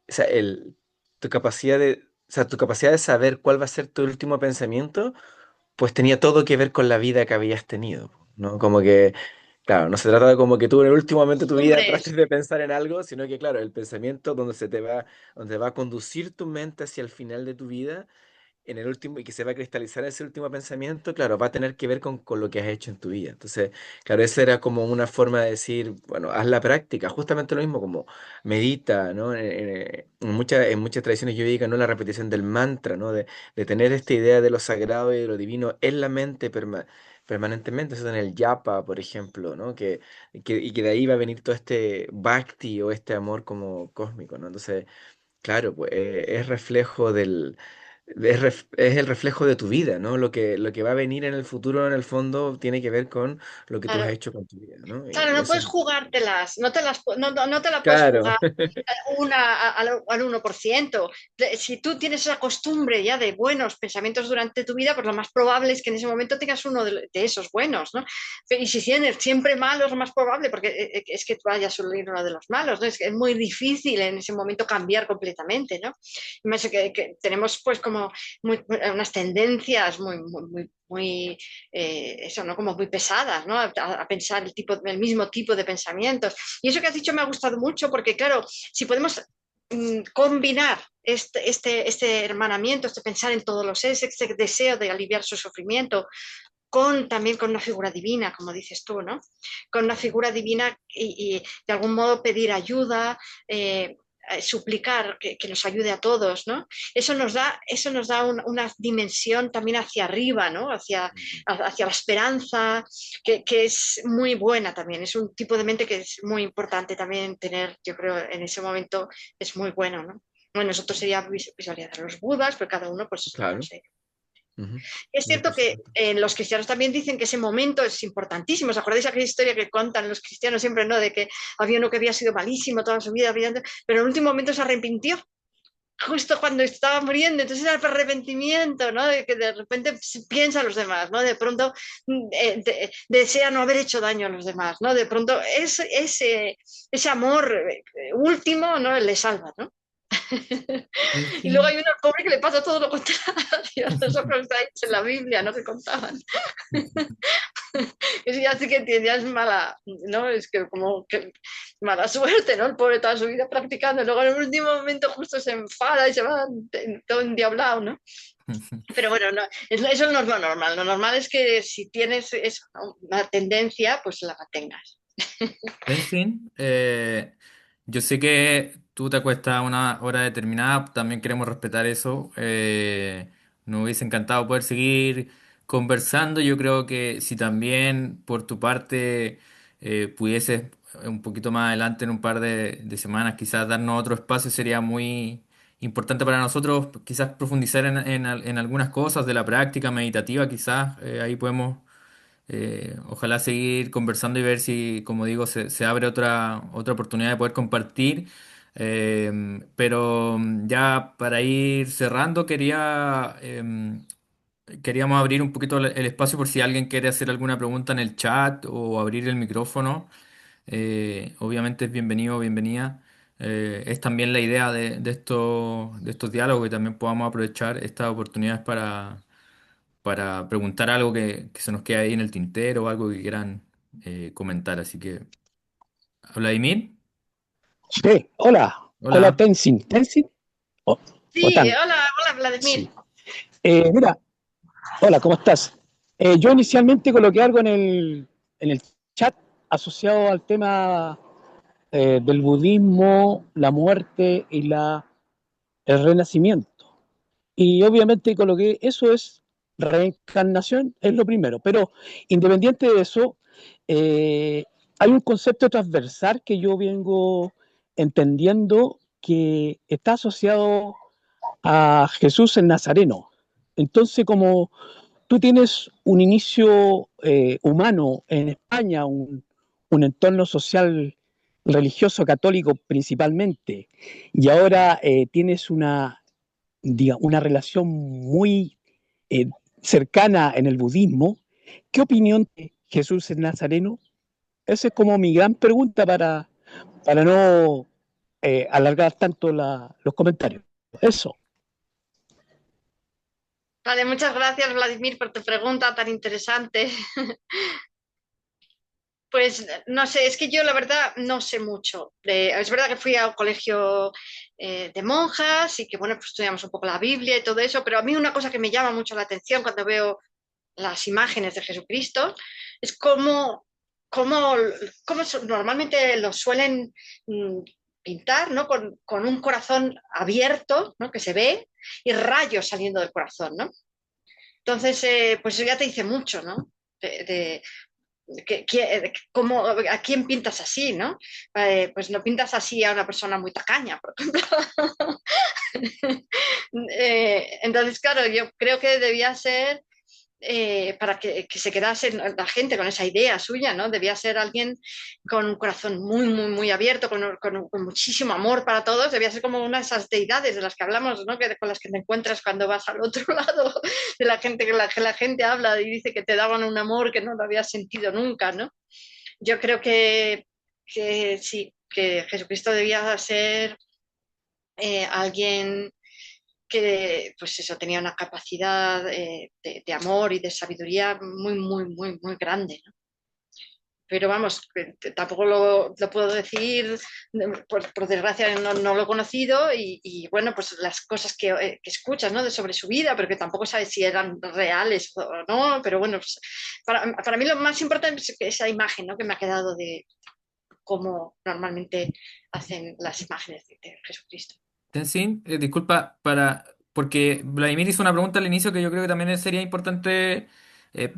sea, tu capacidad de saber cuál va a ser tu último pensamiento, pues tenía todo que ver con la vida que habías tenido, ¿no? Como que, claro, no se trata de como que tú en el último momento de tu vida Cumbres. trates de pensar en algo, sino que, claro, el pensamiento donde va a conducir tu mente hacia el final de tu vida en el último y que se va a cristalizar ese último pensamiento, claro, va a tener que ver con lo que has hecho en tu vida. Entonces, claro, esa era como una forma de decir, bueno, haz la práctica, justamente lo mismo como medita, ¿no? En muchas tradiciones yoicas, ¿no? La repetición del mantra, ¿no? De tener esta idea de lo sagrado y de lo divino en la mente permanentemente, eso en el yapa, por ejemplo, ¿no? Y que de ahí va a venir todo este bhakti o este amor como cósmico, ¿no? Entonces, claro, pues es reflejo es el reflejo de tu vida, ¿no? Lo que va a venir en el futuro, en el fondo, tiene que ver con lo que tú has Claro. hecho con tu vida, ¿no? Claro, Y no eso puedes es... jugártelas, no te la puedes Claro, jugar al 1%. Si tú tienes esa costumbre ya de buenos pensamientos durante tu vida, pues lo más probable es que en ese momento tengas uno de esos buenos, ¿no? Y si tienes siempre malos, lo más probable, porque es que tú vayas a salir uno de los malos, ¿no? Es que es muy difícil en ese momento cambiar completamente, ¿no? Además, que tenemos pues como unas tendencias muy eso, ¿no? Como muy pesadas, ¿no? A pensar el mismo tipo de pensamientos. Y eso que has dicho me ha gustado mucho porque, claro, si podemos combinar este hermanamiento, este pensar en todos los seres, este deseo de aliviar su sufrimiento, también con una figura divina, como dices tú, ¿no? Con una figura divina y de algún modo pedir ayuda, suplicar que nos ayude a todos, ¿no? Eso nos da una dimensión también hacia arriba, ¿no? Hacia la esperanza, que es muy buena también. Es un tipo de mente que es muy importante también tener, yo creo, en ese momento es muy bueno, ¿no? Bueno, nosotros sería visualizar a los budas, pero cada uno, pues, no claro. sé, Ujú. es No, cierto por que supuesto. los cristianos también dicen que ese momento es importantísimo. ¿Os acordáis de aquella historia que cuentan los cristianos siempre, ¿no? De que había uno que había sido malísimo toda su vida, pero en el último momento se arrepintió, justo cuando estaba muriendo. Entonces era el arrepentimiento, ¿no? De que de repente piensa a los demás, ¿no? De pronto desea no haber hecho daño a los demás, ¿no? De pronto ese amor último, ¿no? Le salva, ¿no? Y luego Sí. hay uno pobre que le pasa todo lo contrario. Eso que está en la Biblia, ¿no? Que contaban. Eso ya sí que ya es mala, ¿no? Es que como que mala suerte, ¿no? El pobre toda su vida practicando, y luego en el último momento justo se enfada y se va todo endiablado, ¿no? Pero bueno, no, eso no es lo normal. Lo normal es que si tienes eso, ¿no? Una tendencia, pues la mantengas. Tenzin, yo sé que tú te acuestas a una hora determinada, también queremos respetar eso. Nos hubiese encantado poder seguir conversando. Yo creo que si también por tu parte pudieses un poquito más adelante, en un par de semanas, quizás darnos otro espacio, sería muy importante para nosotros, quizás profundizar en algunas cosas de la práctica meditativa, quizás ahí podemos ojalá seguir conversando y ver si, como digo, se abre otra oportunidad de poder compartir. Pero ya para ir cerrando, queríamos abrir un poquito el espacio por si alguien quiere hacer alguna pregunta en el chat o abrir el micrófono. Obviamente es bienvenido o bienvenida. Es también la idea de estos diálogos, que también podamos aprovechar estas oportunidades para preguntar algo que se nos quede ahí en el tintero o algo que quieran comentar. Así que, Vladimir, Sí, hola, hola hola. Tenzin, Tenzin o, o Sí, Tan, hola, hola Vladimir. sí. Mira, hola, ¿cómo estás? Yo inicialmente coloqué algo en el chat asociado al tema del budismo, la muerte y el renacimiento. Y obviamente coloqué, eso es reencarnación, es lo primero, pero independiente de eso, eh, hay un concepto transversal que yo vengo entendiendo que está asociado a Jesús el Nazareno. Entonces, como tú tienes un inicio humano en España, un entorno social religioso católico principalmente, y ahora tienes una relación muy eh, cercana en el budismo, ¿Qué opinión de Jesús es Nazareno? Esa es como mi gran pregunta para no alargar tanto los comentarios. Eso. Vale, muchas gracias, Vladimir, por tu pregunta tan interesante. Pues no sé, es que yo la verdad no sé mucho. Es verdad que fui a un colegio de monjas y que bueno, pues estudiamos un poco la Biblia y todo eso, pero a mí una cosa que me llama mucho la atención cuando veo las imágenes de Jesucristo es cómo, normalmente lo suelen mm, pintar, ¿no? Con un corazón abierto, ¿no? Que se ve y rayos saliendo del corazón, ¿no? Entonces, pues eso ya te dice mucho, ¿no? De, ¿a quién pintas así, no? Pues no pintas así a una persona muy tacaña, por ejemplo. Entonces, claro, yo creo que debía ser, para que se quedase la gente con esa idea suya, ¿no? Debía ser alguien con un corazón muy, muy, muy abierto, con muchísimo amor para todos. Debía ser como una de esas deidades de las que hablamos, ¿no? Con las que te encuentras cuando vas al otro lado de la gente, que la gente habla y dice que te daban un amor que no lo habías sentido nunca, ¿no? Yo creo que sí, que Jesucristo debía ser alguien que, pues eso, tenía una capacidad de amor y de sabiduría muy, muy, muy, muy grande, ¿no? Pero vamos, tampoco lo puedo decir, por desgracia no lo he conocido bueno, pues las cosas que escuchas, ¿no? Sobre su vida, pero que tampoco sabes si eran reales o no, pero bueno, pues, para mí lo más importante es esa imagen, ¿no? Que me ha quedado de cómo normalmente hacen las imágenes de Jesucristo. Tenzin, disculpa, porque Vladimir hizo una pregunta al inicio que yo creo que también sería importante eh,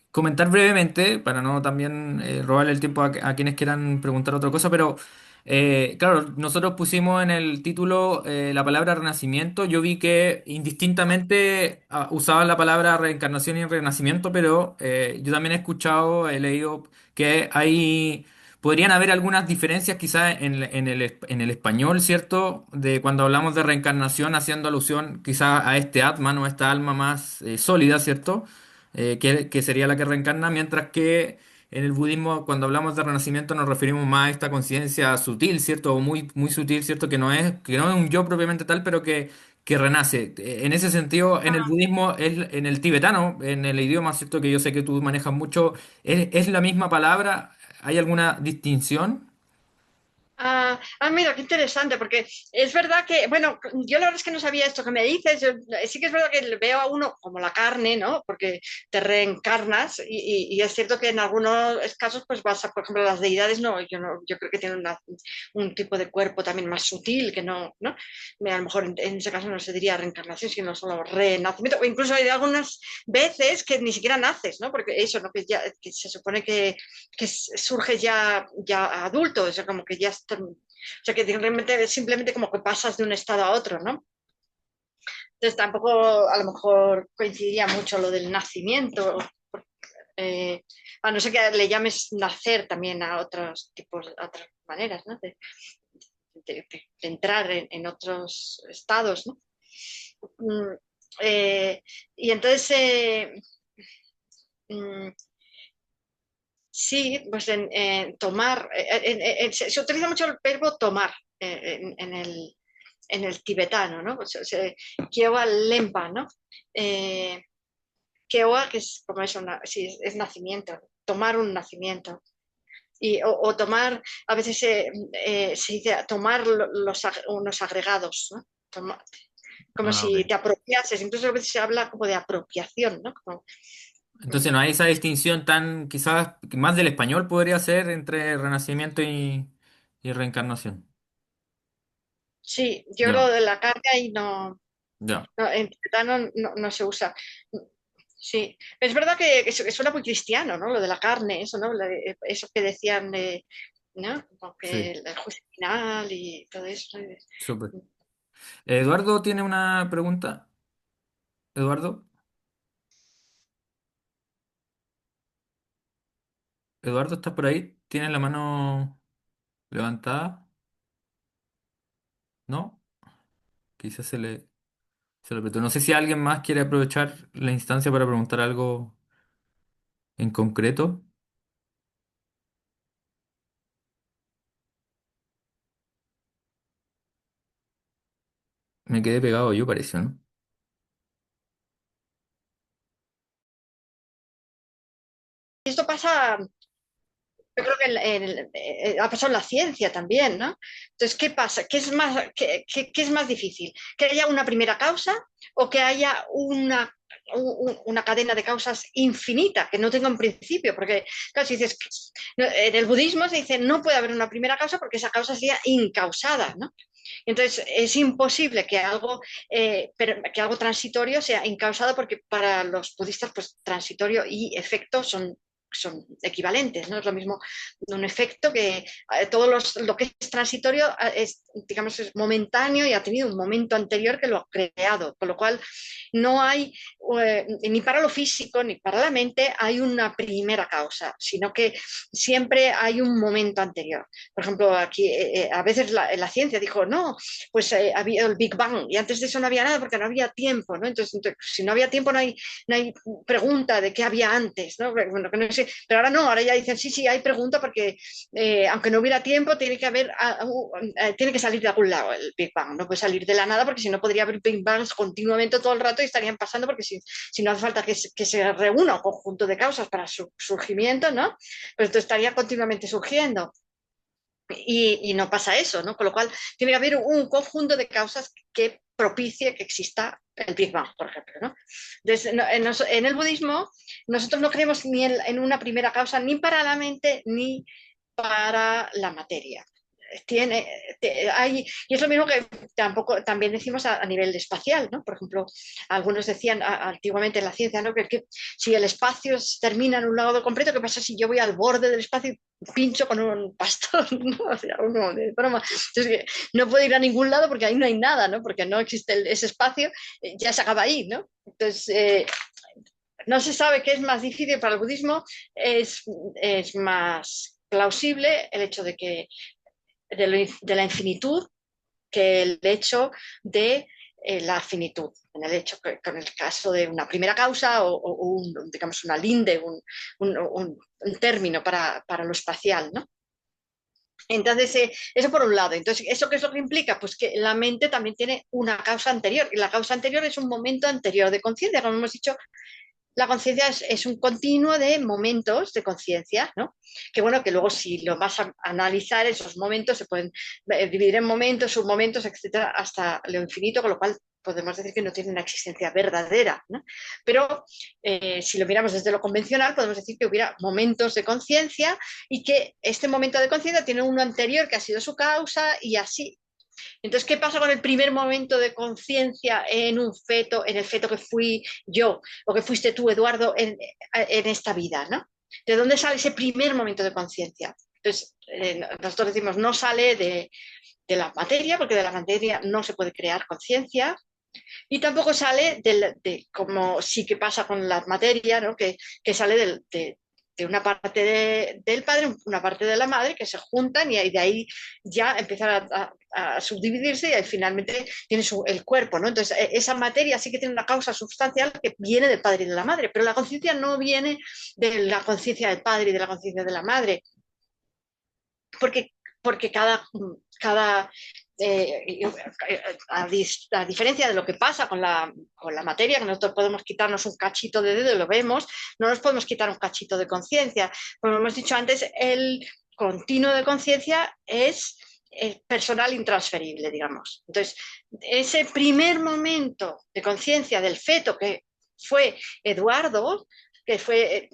comentar brevemente, para no también robarle el tiempo a quienes quieran preguntar otra cosa, pero claro, nosotros pusimos en el título la palabra renacimiento. Yo vi que indistintamente usaban la palabra reencarnación y renacimiento, pero yo también he escuchado, he leído que hay... Podrían haber algunas diferencias quizás en el español, ¿cierto? De cuando hablamos de reencarnación, haciendo alusión quizás a este Atman o a esta alma más sólida, ¿cierto? Que sería la que reencarna, mientras que en el budismo, cuando hablamos de renacimiento, nos referimos más a esta conciencia sutil, ¿cierto? O muy, muy sutil, ¿cierto? Que no es un yo propiamente tal, pero que renace. En ese sentido, en el budismo, en el tibetano, en el idioma, ¿cierto? Que yo sé que tú manejas mucho, es la misma palabra. ¿Hay alguna distinción? Mira, qué interesante, porque es verdad que, bueno, yo la verdad es que no sabía esto que me dices. Sí que es verdad que le veo a uno como la carne, ¿no? Porque te reencarnas y es cierto que en algunos casos, pues vas a, por ejemplo, las deidades, no, yo creo que tienen un tipo de cuerpo también más sutil, que no. A lo mejor en ese caso no se diría reencarnación, sino solo renacimiento, o incluso hay algunas veces que ni siquiera naces, ¿no? Porque eso, ¿no? Que se supone que surge ya adulto, o sea, como que ya está, o sea, que simplemente como que pasas de un estado a otro, ¿no? Entonces tampoco a lo mejor coincidiría mucho lo del nacimiento, eh, a no ser que le llames nacer también a otros tipos, a otras maneras, ¿no? De entrar en otros estados, ¿no? Mm, y entonces, mm, sí, pues en tomar, se utiliza mucho el verbo tomar en el tibetano, ¿no? Pues, Kiewa Lempa, ¿no? Eh, Kiewa, que es como eso, sí, es nacimiento, tomar un nacimiento. O tomar, a veces se dice tomar unos agregados, ¿no? Como Ah, si ok. te apropiases, incluso a veces se habla como de apropiación, ¿no? Entonces no hay esa distinción tan, quizás más del español podría ser entre renacimiento y reencarnación. Sí, yo Ya, lo de la carga y no. ya. No, en tibetano no se usa. Sí, es verdad que suena muy cristiano, ¿no? Lo de la carne, eso, ¿no? Eso que decían, ¿no? Como que Sí, el juicio final y todo eso, ¿no? súper. Eduardo tiene una pregunta. Eduardo, Eduardo, ¿estás por ahí? ¿Tienes la mano levantada? ¿No? Quizás se le apretó. No sé si alguien más quiere aprovechar la instancia para preguntar algo en concreto. Me quedé pegado yo, pareció, ¿no? Y esto pasa, yo creo que ha pasado en la ciencia también, ¿no? Entonces, ¿qué pasa? ¿Qué es más difícil? ¿Que haya una primera causa o que haya una cadena de causas infinita, que no tenga un principio? Porque, claro, si dices, no, en el budismo se dice no puede haber una primera causa porque esa causa sería incausada, ¿no? Entonces, es imposible que algo transitorio sea incausado porque para los budistas, pues transitorio y efecto son equivalentes, ¿no? Es lo mismo un efecto que lo que es transitorio es, digamos, es momentáneo y ha tenido un momento anterior que lo ha creado, con lo cual no hay, ni para lo físico ni para la mente, hay una primera causa, sino que siempre hay un momento anterior. Por ejemplo, aquí a veces la ciencia dijo, no, pues había el Big Bang y antes de eso no había nada porque no había tiempo, ¿no? Entonces si no había tiempo no hay pregunta de qué había antes, ¿no? Bueno, que no sé, pero ahora no, ahora ya dicen, sí, sí, hay pregunta porque aunque no hubiera tiempo, tiene que haber, tiene que salir de algún lado el Big Bang, no puede salir de la nada porque si no podría haber Big Bangs continuamente todo el rato y estarían pasando porque si no hace falta que se reúna un conjunto de causas para su surgimiento, ¿no? Pues esto estaría continuamente surgiendo. Y no pasa eso, ¿no? Con lo cual tiene que haber un conjunto de causas que propicie que exista el Big Bang, por ejemplo, ¿no? Entonces, en el budismo nosotros no creemos ni en una primera causa ni para la mente ni para la materia. Tiene, y es lo mismo que también decimos a nivel espacial, ¿no? Por ejemplo, algunos decían antiguamente en la ciencia, ¿no? Que si el espacio se termina en un lado completo, ¿qué pasa si yo voy al borde del espacio y pincho con un bastón? ¿No? O sea, uno de broma. Entonces, no puedo ir a ningún lado porque ahí no hay nada, ¿no? Porque no existe ese espacio, ya se acaba ahí, ¿no? Entonces, no se sabe qué es más difícil para el budismo, es, es más plausible el hecho de la infinitud que el hecho de la finitud. En el hecho que con el caso de una primera causa o digamos una linde, un término para lo espacial, ¿no? Entonces, eso por un lado. Entonces, ¿eso qué es lo que implica? Pues que la mente también tiene una causa anterior y la causa anterior es un momento anterior de conciencia, como hemos dicho. La conciencia es un continuo de momentos de conciencia, ¿no? Que bueno, que luego si lo vas a analizar, esos momentos se pueden dividir en momentos, submomentos, etcétera, hasta lo infinito, con lo cual podemos decir que no tiene una existencia verdadera, ¿no? Pero si lo miramos desde lo convencional, podemos decir que hubiera momentos de conciencia y que este momento de conciencia tiene uno anterior que ha sido su causa y así. Entonces, ¿qué pasa con el primer momento de conciencia en un feto, en el feto que fui yo o que fuiste tú, Eduardo, en esta vida, ¿no? ¿De dónde sale ese primer momento de conciencia? Entonces, nosotros decimos, no sale de la materia, porque de la materia no se puede crear conciencia, y tampoco sale como sí que pasa con la materia, ¿no? Que sale de una parte del padre, una parte de la madre, que se juntan y de ahí ya empiezan a subdividirse y ahí finalmente tiene el cuerpo, ¿no? Entonces, esa materia sí que tiene una causa sustancial que viene del padre y de la madre, pero la conciencia no viene de la conciencia del padre y de la conciencia de la madre, porque, porque cada a diferencia de lo que pasa con la materia, que nosotros podemos quitarnos un cachito de dedo y lo vemos, no nos podemos quitar un cachito de conciencia. Como hemos dicho antes, el continuo de conciencia es personal intransferible, digamos. Entonces, ese primer momento de conciencia del feto que fue Eduardo, que fue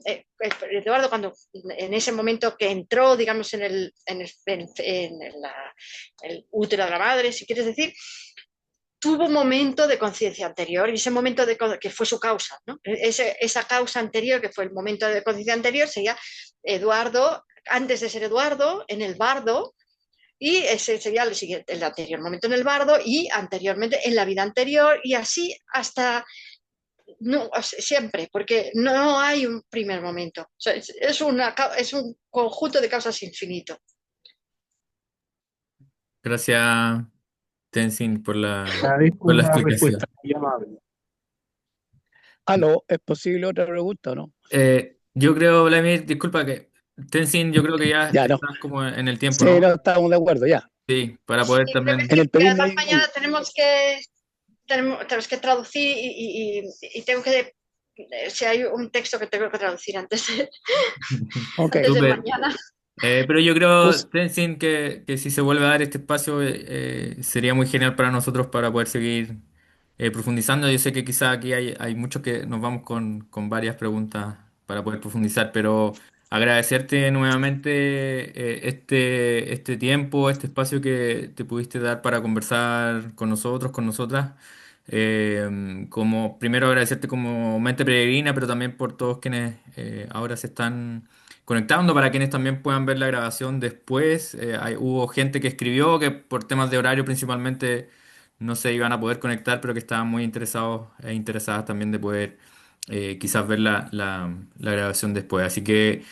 Eduardo cuando en ese momento que entró, digamos, el útero de la madre, si quieres decir, tuvo un momento de conciencia anterior y ese momento que fue su causa, ¿no? Esa causa anterior, que fue el momento de conciencia anterior, sería Eduardo, antes de ser Eduardo, en el bardo, y ese sería el anterior momento en el bardo y anteriormente en la vida anterior y así hasta no, siempre, porque no hay un primer momento. O sea, es un conjunto de causas infinito. Gracias, Tenzin, Agradezco por la la respuesta, explicación. muy amable. ¿Aló? ¿Es posible otra pregunta o no? Yo creo, Vladimir, disculpa que Tenzin, yo creo que ya Ya, no. estás como en el tiempo, Sí, ¿no? no, estamos de acuerdo, ya. Sí, para Sí, poder creo que también. En sí, el porque Perú no además hay mañana ningún. tenemos que traducir y tengo que, si hay un texto que tengo que traducir Ok. antes de Súper. mañana. Pero yo creo, Pues, Tenzin, que si se vuelve a dar este espacio, sería muy genial para nosotros para poder seguir profundizando. Yo sé que quizá aquí hay muchos que nos vamos con varias preguntas para poder profundizar, pero agradecerte nuevamente este tiempo, este espacio que te pudiste dar para conversar con nosotros, con nosotras. Como primero agradecerte como mente peregrina, pero también por todos quienes ahora se están conectando, para quienes también puedan ver la grabación después. Hubo gente que escribió que por temas de horario principalmente no se iban a poder conectar, pero que estaban muy interesados e interesadas también de poder quizás ver la grabación después. Así que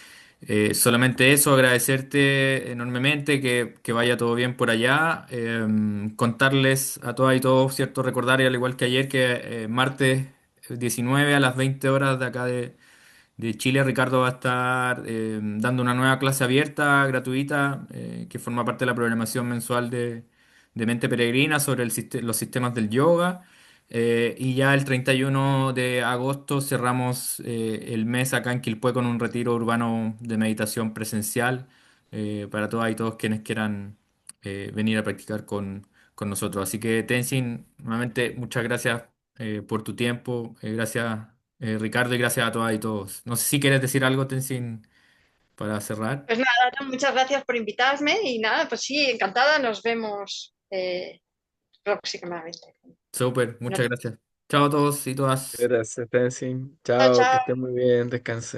solamente eso, agradecerte enormemente, que vaya todo bien por allá. Contarles a todas y todos, ¿cierto? Recordar, y al igual que ayer, que martes 19 a las 20 horas de acá de Chile, Ricardo va a estar dando una nueva clase abierta, gratuita, que forma parte de la programación mensual de Mente Peregrina sobre los sistemas del yoga. Y ya el 31 de agosto cerramos el mes acá en Quilpué con un retiro urbano de meditación presencial para todas y todos quienes quieran venir a practicar con nosotros. Así que, Tenzin, nuevamente muchas gracias por tu tiempo. Gracias, Ricardo, y gracias a todas y todos. No sé si quieres decir algo, Tenzin, para cerrar. Pues nada, ¿no? Muchas gracias por invitarme y nada, pues sí, encantada, nos vemos próximamente. Súper, muchas gracias. Chao a todos y todas. Gracias, Tenzin. Chao, Chao, que chao. estés muy bien, descansa.